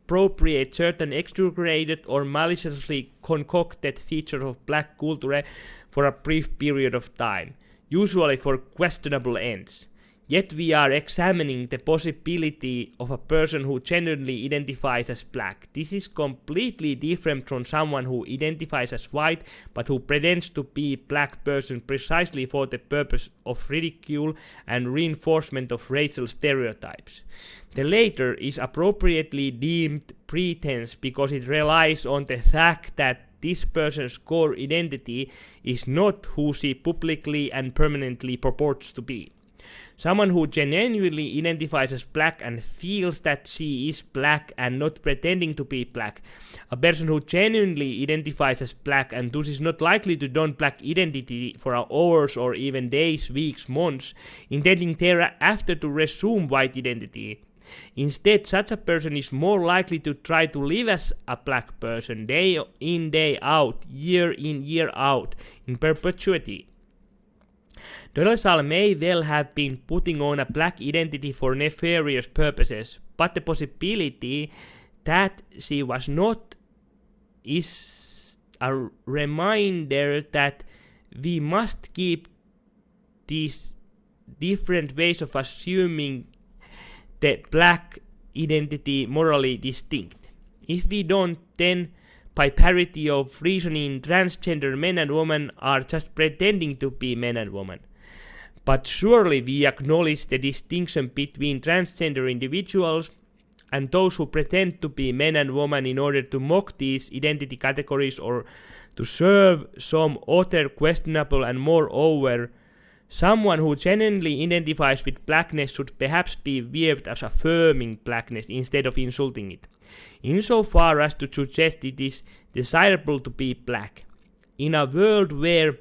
appropriate certain exaggerated or maliciously concocted features of black culture for a brief period of time, usually for questionable ends. Yet we are examining the possibility of a person who genuinely identifies as black. This is completely different from someone who identifies as white but who pretends to be a black person precisely for the purpose of ridicule and reinforcement of racial stereotypes. The latter is appropriately deemed pretense because it relies on the fact that this person's core identity is not who she publicly and permanently purports to be. Someone who genuinely identifies as black and feels that she is black and not pretending to be black. A person who genuinely identifies as black and thus is not likely to don black identity for hours or even days, weeks, months, intending thereafter to resume white identity. Instead, such a person is more likely to try to live as a black person day in, day out, year in, year out, in perpetuity. Dolezal may well have been putting on a black identity for nefarious purposes, but the possibility that she was not is a reminder that we must keep these different ways of assuming the black identity morally distinct. If we don't, then by parity of reasoning, transgender men and women are just pretending to be men and women. But surely we acknowledge the distinction between transgender individuals and those who pretend to be men and women in order to mock these identity categories or to serve some other questionable, and moreover, someone who genuinely identifies with blackness should perhaps be viewed as affirming blackness instead of insulting it, insofar as to suggest it is desirable to be black. In a world where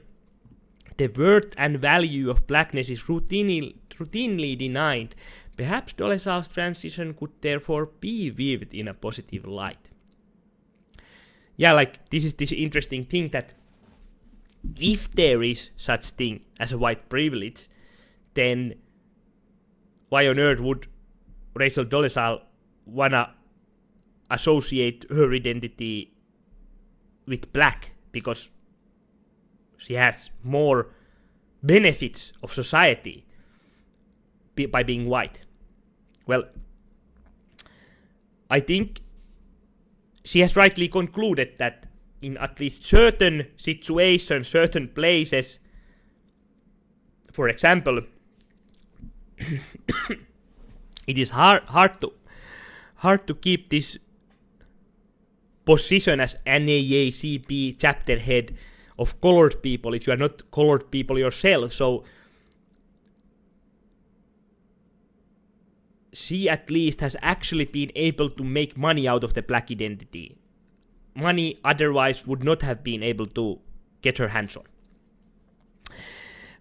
the worth and value of blackness is routinely denied, perhaps Dolezal's transition could therefore be viewed in a positive light. Yeah, like this is this interesting thing that if there is such thing as a white privilege, then why on earth would Rachel Dolezal wanna associate her identity with black? Because she has more benefits of society by being white. Well, I think she has rightly concluded that in at least certain situations, certain places, for example, it is hard to keep this position as NAACP chapter head of colored people if you are not colored people yourself. So she at least has actually been able to make money out of the black identity. Money otherwise would not have been able to get her hands on.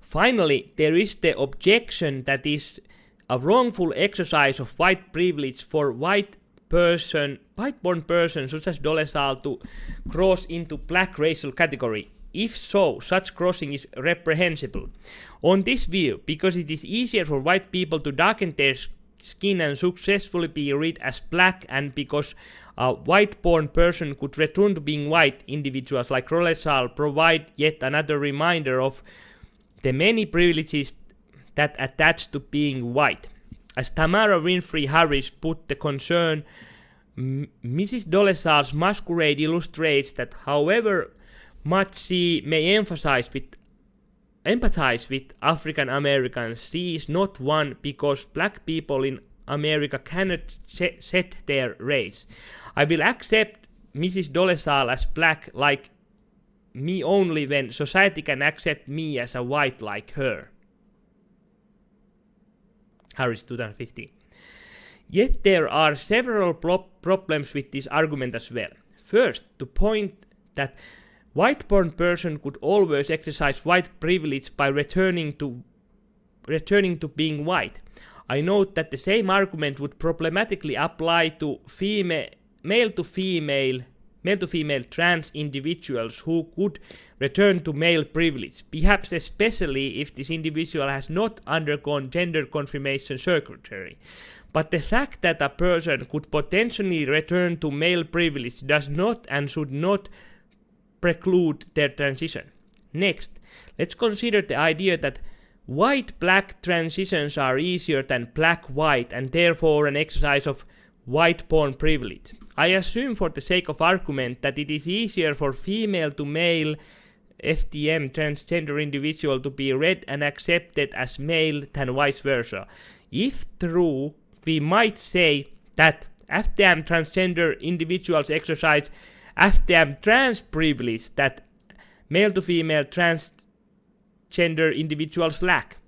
Finally, there is the objection that is a wrongful exercise of white privilege for white-born persons such as Dolezal to cross into black racial category. If so, such crossing is reprehensible. On this view, because it is easier for white people to darken their skin and successfully be read as black, and because a white-born person could return to being white, individuals like Dolezal provide yet another reminder of the many privileges that attach to being white. As Tamara Winfrey Harris put the concern, Mrs. Dolezal's masquerade illustrates that however much she may empathize with African Americans, she is not one because black people in America cannot set their race. I will accept Mrs. Dolezal as black like me only when society can accept me as a white like her. Harris 2015. Yet there are several problems with this argument as well. First, to point that white-born person could always exercise white privilege by returning to being white. I note that the same argument would problematically apply to male to female trans individuals who could return to male privilege, perhaps especially if this individual has not undergone gender confirmation surgery. But the fact that a person could potentially return to male privilege does not and should not preclude their transition. Next, let's consider the idea that white-black transitions are easier than black-white and therefore an exercise of white-born privilege. I assume for the sake of argument that it is easier for female to male FTM transgender individual to be read and accepted as male than vice versa. If true, we might say that FTM transgender individuals exercise FTM trans privilege that male to female transgender individuals lack.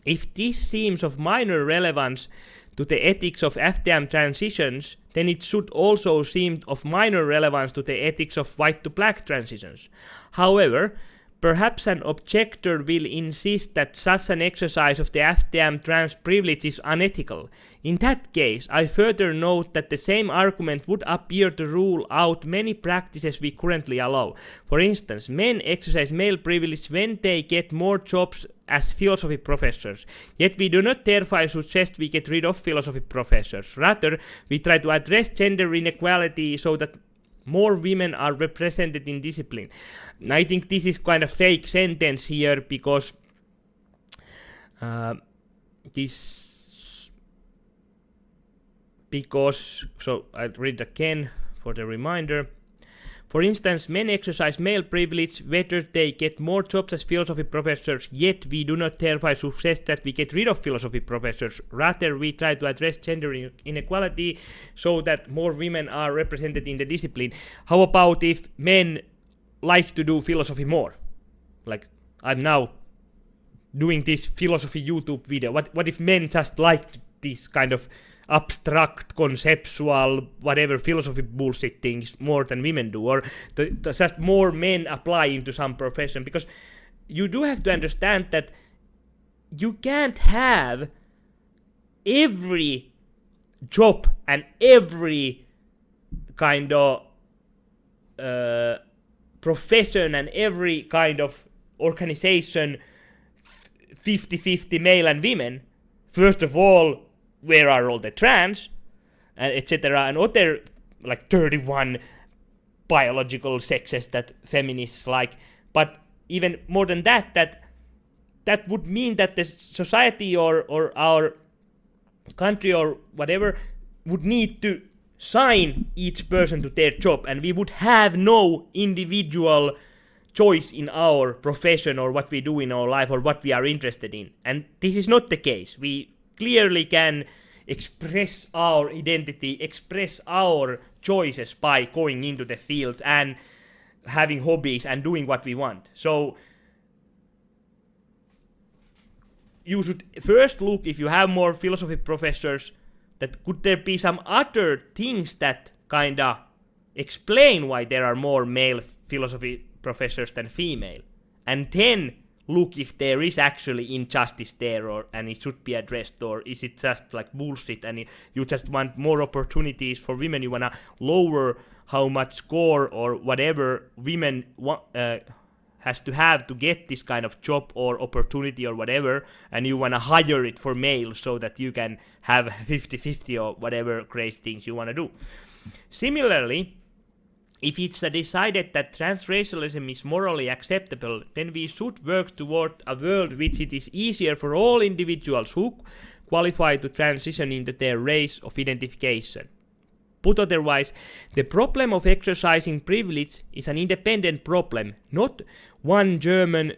If this seems of minor relevance to the ethics of FTM transitions, then it should also seem of minor relevance to the ethics of white to black transitions. However, perhaps an objector will insist that such an exercise of the FTM trans privilege is unethical. In that case, I further note that the same argument would appear to rule out many practices we currently allow. For instance, men exercise male privilege when they get more jobs as philosophy professors. Yet we do not therefore suggest we get rid of philosophy professors. Rather, we try to address gender inequality so that more women are represented in discipline. I think this is kind of fake sentence here because so I'll read again for the reminder. For instance, men exercise male privilege whether they get more jobs as philosophy professors, yet we do not thereby suggest that we get rid of philosophy professors. Rather, we try to address gender inequality so that more women are represented in the discipline. How about if men like to do philosophy more? Like, I'm now doing this philosophy YouTube video. What if men just like this kind of abstract, conceptual, whatever philosophy bullshit things more than women do, or just more men apply into some profession? Because you do have to understand that you can't have every job and every kind of profession and every kind of organization 50-50 male and women. First of all, where are all the trans, and etc., and other like 31 biological sexes that feminists like? But even more than that, that would mean that the society or our country or whatever would need to sign each person to their job, and we would have no individual choice in our profession or what we do in our life or what we are interested in. And this is not the case. We clearly can express our identity, express our choices by going into the fields and having hobbies and doing what we want. So you should first look, if you have more philosophy professors, that could there be some other things that kinda explain why there are more male philosophy professors than female, and then look if there is actually injustice there, or and it should be addressed, or is it just like bullshit and you just want more opportunities for women, you wanna lower how much score or whatever women has to have to get this kind of job or opportunity or whatever, and you wanna hire it for males so that you can have 50-50 or whatever crazy things you wanna do. Similarly, if it's decided that transracialism is morally acceptable, then we should work toward a world which it is easier for all individuals who qualify to transition into their race of identification. Put otherwise, the problem of exercising privilege is an independent problem, not germane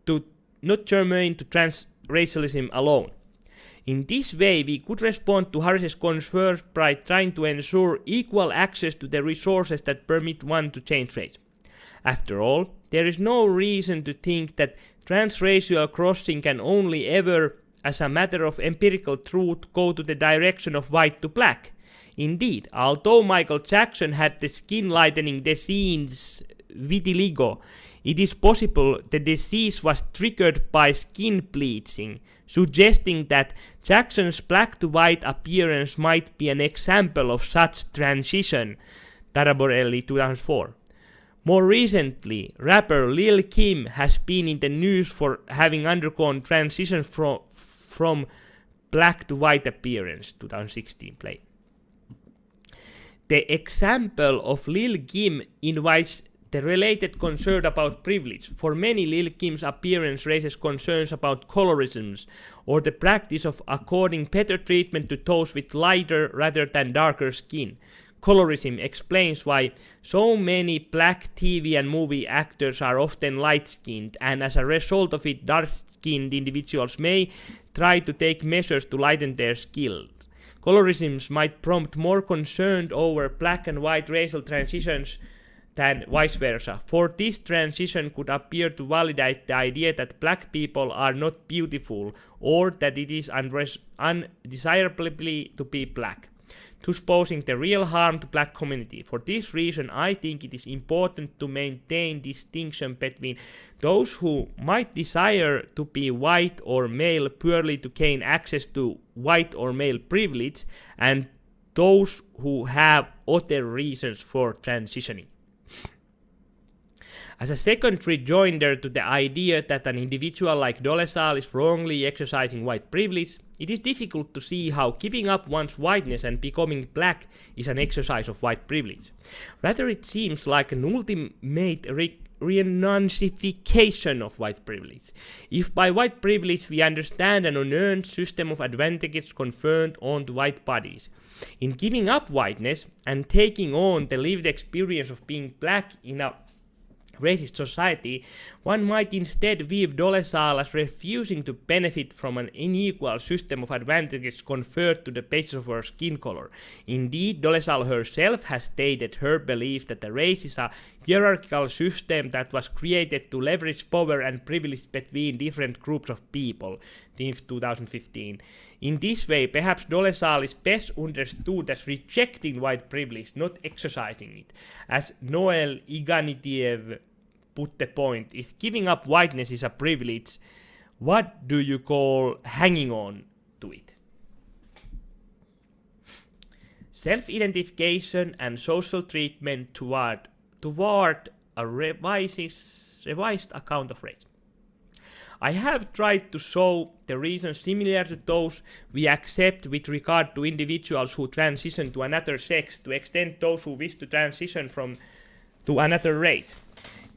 to transracialism alone. In this way, we could respond to Harris's concerns by trying to ensure equal access to the resources that permit one to change race. After all, there is no reason to think that transracial crossing can only ever, as a matter of empirical truth, go to the direction of white to black. Indeed, although Michael Jackson had the skin lightening disease vitiligo, it is possible the disease was triggered by skin bleaching, suggesting that Jackson's black to white appearance might be an example of such transition. Taraborelli, 2004. More recently, rapper Lil Kim has been in the news for having undergone transition from black to white appearance, 2016 play. The example of Lil Kim invites the related concern about privilege. For many, Lil Kim's appearance raises concerns about colorisms, or the practice of according better treatment to those with lighter rather than darker skin. Colorism explains why so many black TV and movie actors are often light-skinned, and as a result of it, dark-skinned individuals may try to take measures to lighten their skin. Colorisms might prompt more concern over black and white racial transitions than vice versa, for this transition could appear to validate the idea that black people are not beautiful, or that it is undesirably to be black, thus posing the real harm to black community. For this reason, I think it is important to maintain distinction between those who might desire to be white or male purely to gain access to white or male privilege, and those who have other reasons for transitioning. As a second rejoinder to the idea that an individual like Dolezal is wrongly exercising white privilege, it is difficult to see how giving up one's whiteness and becoming black is an exercise of white privilege. Rather, it seems like an ultimate renunciation of white privilege. If by white privilege we understand an unearned system of advantages conferred onto white bodies, in giving up whiteness and taking on the lived experience of being black in a racist society, one might instead view Dolezal as refusing to benefit from an unequal system of advantages conferred to the basis of her skin color. Indeed, Dolezal herself has stated her belief that the race is a hierarchical system that was created to leverage power and privilege between different groups of people, in 2015. In this way, perhaps Dolezal is best understood as rejecting white privilege, not exercising it. As Noel Iganitiev put the point, if giving up whiteness is a privilege, what do you call hanging on to it? Self-identification and social treatment toward a revised account of race. I have tried to show the reasons similar to those we accept with regard to individuals who transition to another sex, to extend those who wish to transition to another race.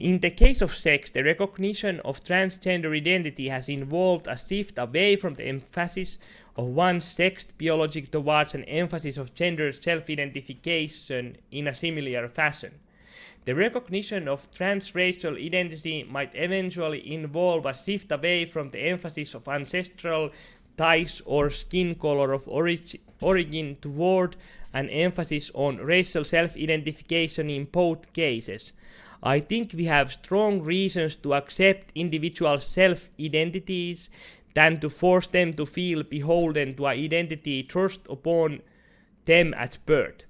In the case of sex, the recognition of transgender identity has involved a shift away from the emphasis of one's sex biology towards an emphasis of gender self-identification in a similar fashion. The recognition of transracial identity might eventually involve a shift away from the emphasis of ancestral ties or skin color of origin toward an emphasis on racial self-identification in both cases. I think we have strong reasons to accept individual self-identities than to force them to feel beholden to an identity thrust upon them at birth.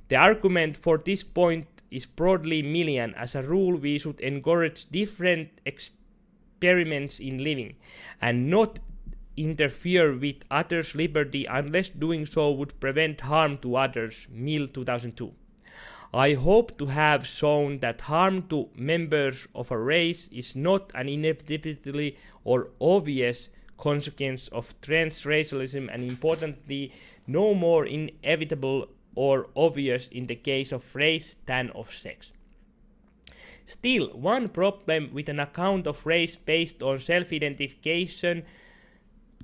The argument for this point is broadly Millian. As a rule, we should encourage different experiments in living and not interfere with others' liberty unless doing so would prevent harm to others. Mill 2002. I hope to have shown that harm to members of a race is not an inevitable or obvious consequence of transracialism, and importantly, no more inevitable or obvious in the case of race than of sex. Still, one problem with an account of race based on self-identification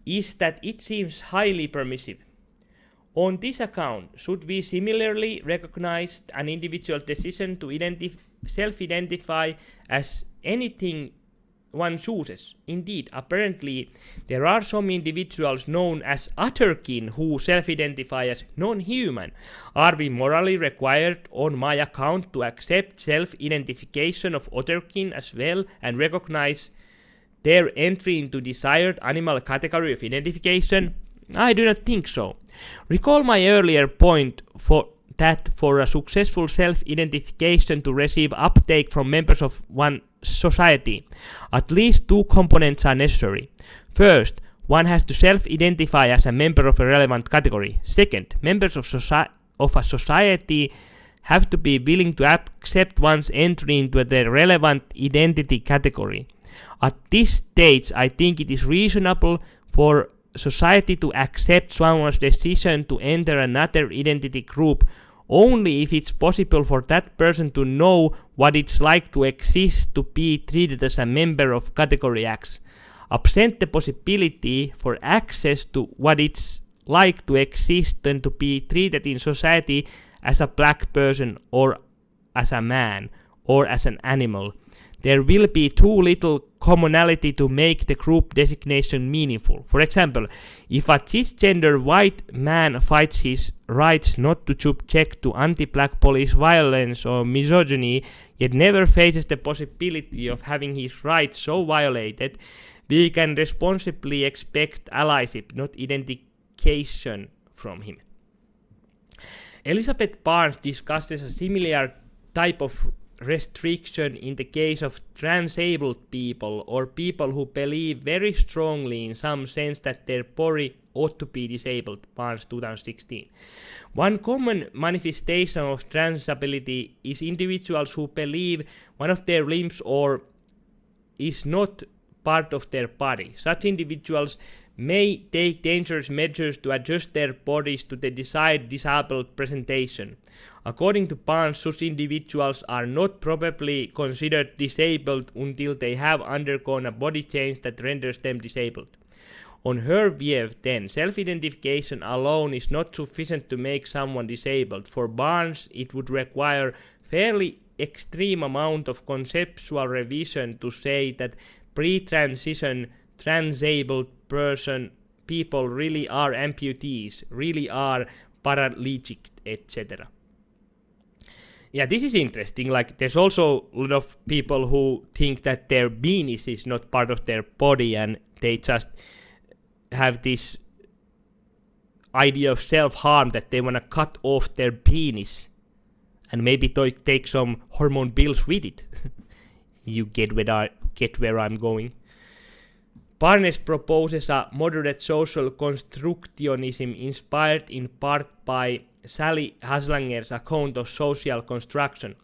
is that it seems highly permissive. On this account, should we similarly recognize an individual decision to self-identify as anything one chooses? Indeed, apparently, there are some individuals known as otherkin who self-identify as non-human. Are we morally required on my account to accept self-identification of otherkin as well and recognize their entry into desired animal category of identification? I do not think so. Recall my earlier point that for a successful self-identification to receive uptake from members of one society, at least two components are necessary. First, one has to self-identify as a member of a relevant category. Second, members of a society have to be willing to accept one's entry into the relevant identity category. At this stage, I think it is reasonable for society to accept someone's decision to enter another identity group only if it's possible for that person to know what it's like to exist, to be treated as a member of category X. Absent the possibility for access to what it's like to exist and to be treated in society as a black person or as a man or as an animal, there will be too little commonality to make the group designation meaningful. For example, if a cisgender white man fights his rights not to subject to anti-black police violence or misogyny, yet never faces the possibility of having his rights so violated, we can responsibly expect allyship, not identification, from him. Elizabeth Barnes discusses a similar type of restriction in the case of transabled people or people who believe very strongly in some sense that their body ought to be disabled, Barnes 2016. One common manifestation of transability is individuals who believe one of their limbs or is not part of their body. Such individuals may take dangerous measures to adjust their bodies to the desired disabled presentation. According to Barnes, such individuals are not probably considered disabled until they have undergone a body change that renders them disabled. On her view, then, self-identification alone is not sufficient to make someone disabled. For Barnes, it would require fairly extreme amount of conceptual revision to say that pre-transition transabled people really are amputees, really are paraplegic, etc. Yeah, this is interesting. Like, there's also a lot of people who think that their penis is not part of their body and they just have this idea of self-harm that they want to cut off their penis and maybe take some hormone pills with it. You get where I'm going. Barnes proposes a moderate social constructionism inspired in part by Sally Haslanger's account of social construction.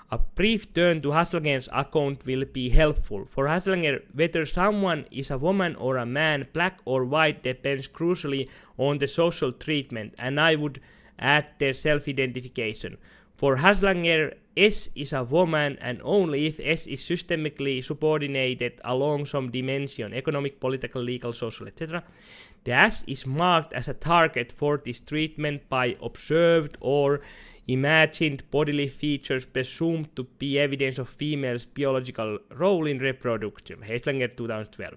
A brief turn to Haslanger's account will be helpful. For Haslanger, whether someone is a woman or a man, black or white, depends crucially on the social treatment, and I would add their self-identification. For Haslanger, S is a woman, and only if S is systemically subordinated along some dimension, economic, political, legal, social, etc., the S is marked as a target for this treatment by observed or imagined bodily features presumed to be evidence of females' biological role in reproduction. Haslanger, 2012.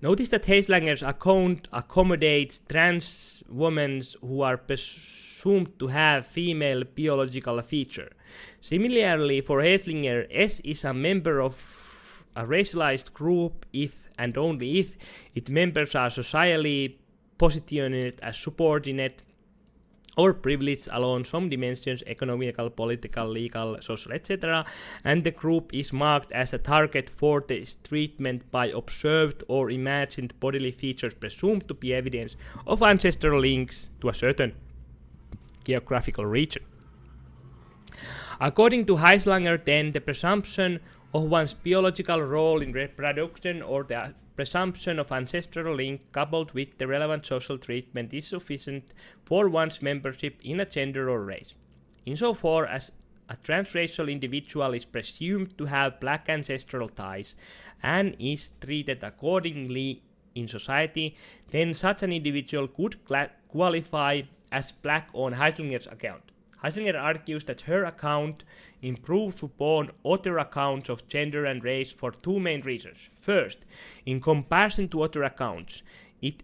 Notice that Haslanger's account accommodates trans women who are presumed to have female biological feature. Similarly, for Haslanger, S is a member of a racialized group if and only if its members are socially positioned as subordinate or privileged along some dimensions, economical, political, legal, social, etc., and the group is marked as a target for this treatment by observed or imagined bodily features presumed to be evidence of ancestral links to a certain geographical region. According to Haslanger, then, the presumption of one's biological role in reproduction or the presumption of ancestral link coupled with the relevant social treatment is sufficient for one's membership in a gender or race. Insofar as a transracial individual is presumed to have black ancestral ties and is treated accordingly in society, then such an individual could qualify as black on Haslanger's account. Haslanger argues that her account improves upon other accounts of gender and race for two main reasons. First, in comparison to other accounts, it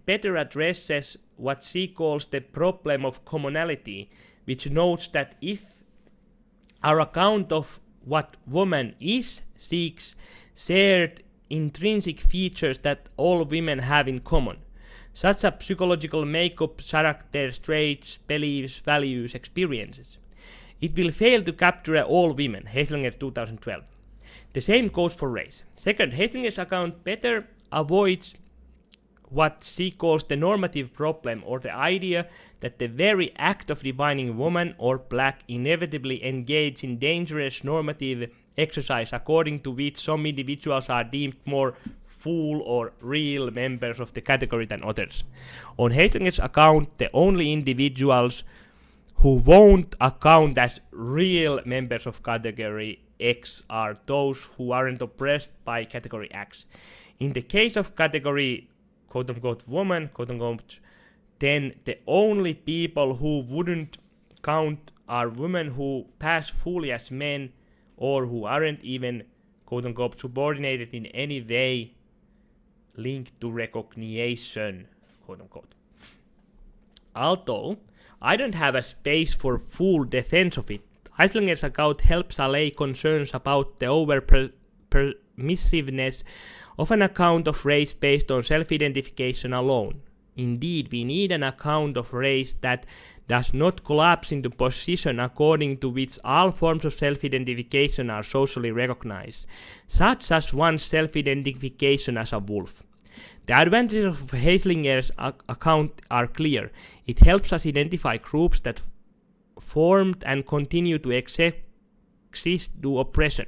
better addresses what she calls the problem of commonality, which notes that if our account of what woman is seeks shared intrinsic features that all women have in common, such as psychological makeup, character, traits, beliefs, values, experiences, it will fail to capture all women. Haslanger, 2012. The same goes for race. Second, Haslanger's account better avoids what she calls the normative problem, or the idea that the very act of defining woman or black inevitably engages in dangerous normative exercise according to which some individuals are deemed more full or real members of the category than others. On Haslanger's account, the only individuals who won't account as real members of category X are those who aren't oppressed by category X. In the case of category quote-unquote woman, quote-unquote, then the only people who wouldn't count are women who pass fully as men or who aren't even quote-unquote subordinated in any way linked to recognition, quote-unquote. Although I don't have a space for full defense of it, Haslanger's account helps allay concerns about the over-permissiveness of an account of race based on self-identification alone. Indeed, we need an account of race that does not collapse into position according to which all forms of self-identification are socially recognized, such as one's self-identification as a wolf. The advantages of Haslanger's account are clear. It helps us identify groups that formed and continue to exist to oppression.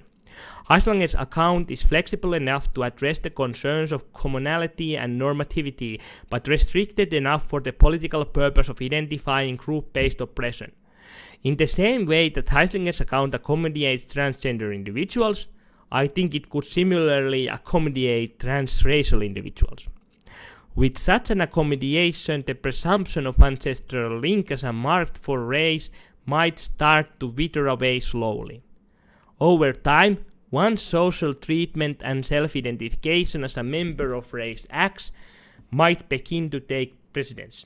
Heislinger's account is flexible enough to address the concerns of commonality and normativity, but restricted enough for the political purpose of identifying group-based oppression. In the same way that Heislinger's account accommodates transgender individuals, I think it could similarly accommodate transracial individuals. With such an accommodation, the presumption of ancestral link as a mark for race might start to wither away slowly. Over time, one's social treatment and self-identification as a member of race X might begin to take precedence.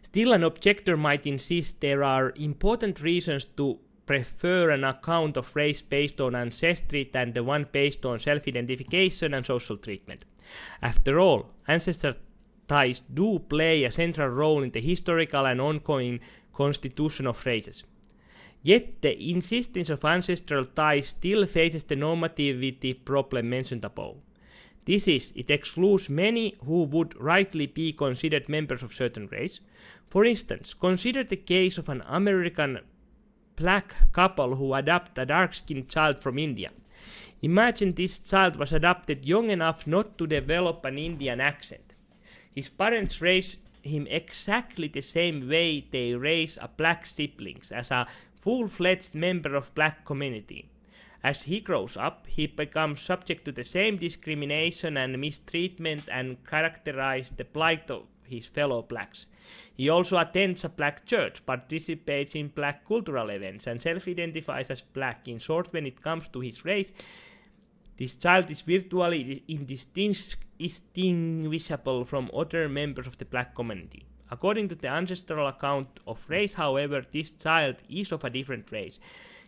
Still, an objector might insist there are important reasons to prefer an account of race based on ancestry than the one based on self-identification and social treatment. After all, ancestral ties do play a central role in the historical and ongoing constitution of races. Yet the insistence of ancestral ties still faces the normativity problem mentioned above. This is, it excludes many who would rightly be considered members of certain race. For instance, consider the case of an American black couple who adopt a dark-skinned child from India. Imagine this child was adopted young enough not to develop an Indian accent. His parents raise him exactly the same way they raise a black siblings, as a full-fledged member of black community. As he grows up, he becomes subject to the same discrimination and mistreatment and characterize the plight of his fellow blacks. He also attends a black church, participates in black cultural events, and self-identifies as black. In short, when it comes to his race, this child is virtually indistinguishable from other members of the black community. According to the ancestral account of race, however, this child is of a different race.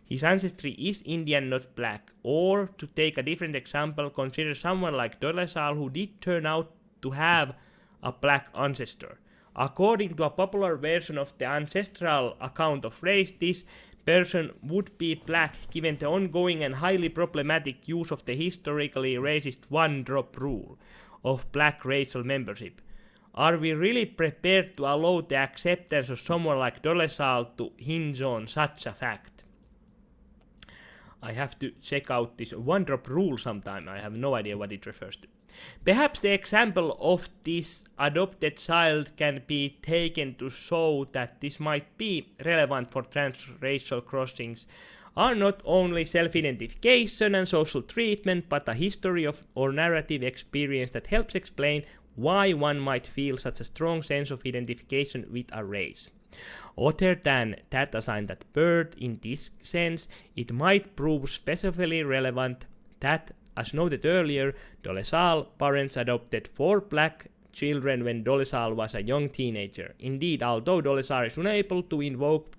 His ancestry is Indian, not black. Or, to take a different example, consider someone like Dolezal who did turn out to have a black ancestor. According to a popular version of the ancestral account of race, this person would be black given the ongoing and highly problematic use of the historically racist one-drop rule of black racial membership. Are we really prepared to allow the acceptance of someone like Dolezal to hinge on such a fact? I have to check out this one-drop rule sometime. I have no idea what it refers to. Perhaps the example of this adopted child can be taken to show that this might be relevant for transracial crossings are not only self-identification and social treatment, but a history of or narrative experience that helps explain why one might feel such a strong sense of identification with a race. Other than that assigned at birth, in this sense, it might prove specifically relevant that, as noted earlier, Dolezal parents adopted 4 black children when Dolezal was a young teenager. Indeed, although Dolezal is unable to invoke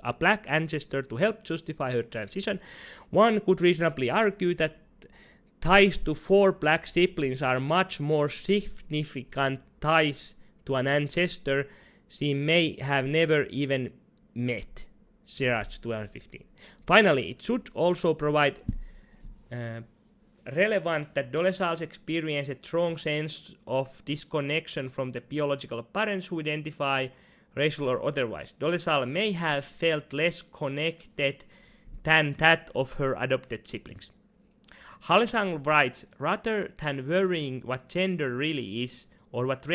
a black ancestor to help justify her transition, one could reasonably argue that ties to 4 black siblings are much more significant ties to an ancestor she may have never even met. Siraj 2015. Finally, it should also provide relevant that Dolezal's experienced a strong sense of disconnection from the biological parents who identify racial or otherwise. Dolezal may have felt less connected than that of her adopted siblings. Halesang writes, rather than worrying what gender really is, or what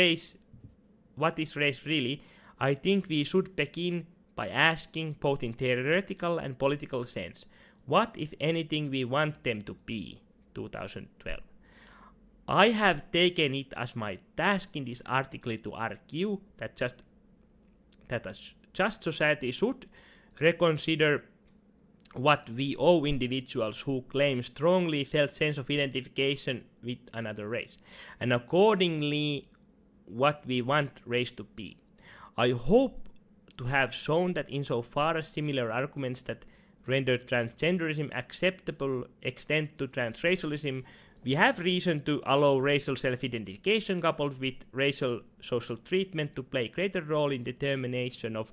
is race really, I think we should begin by asking, both in theoretical and political sense, what, if anything, we want them to be. 2012. I have taken it as my task in this article to argue that a just society should reconsider what we owe individuals who claim strongly felt sense of identification with another race, and accordingly what we want race to be. I hope to have shown that insofar as similar arguments that render transgenderism acceptable extend to transracialism, we have reason to allow racial self-identification coupled with racial social treatment to play a greater role in determination of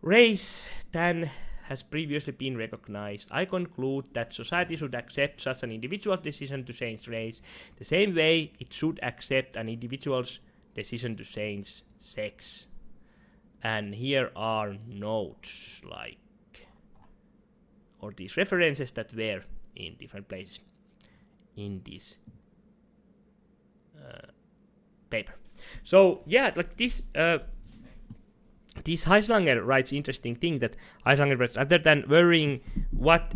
race than has previously been recognized. I conclude that society should accept such an individual's decision to change race the same way it should accept an individual's decision to change sex. And here are notes like or these references that were in different places in this paper. So yeah, like this Heislanger writes interesting thing that Heislanger writes, rather than worrying what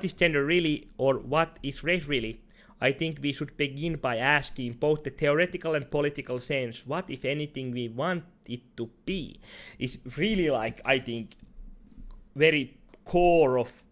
is gender really or what is race really, I think we should begin by asking both the theoretical and political sense what, if anything, we want it to be. Is really like, I think, very core of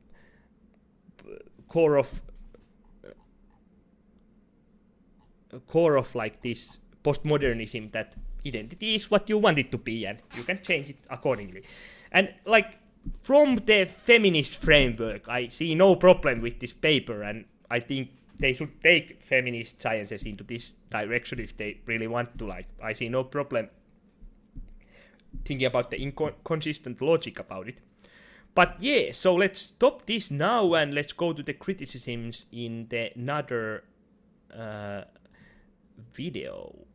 like this postmodernism, that identity is what you want it to be and you can change it accordingly. And like from the feminist framework, I see no problem with this paper, and I think they should take feminist sciences into this direction if they really want to. Like, I see no problem thinking about the inconsistent logic about it. But yeah, so let's stop this now and let's go to the criticisms in the another video.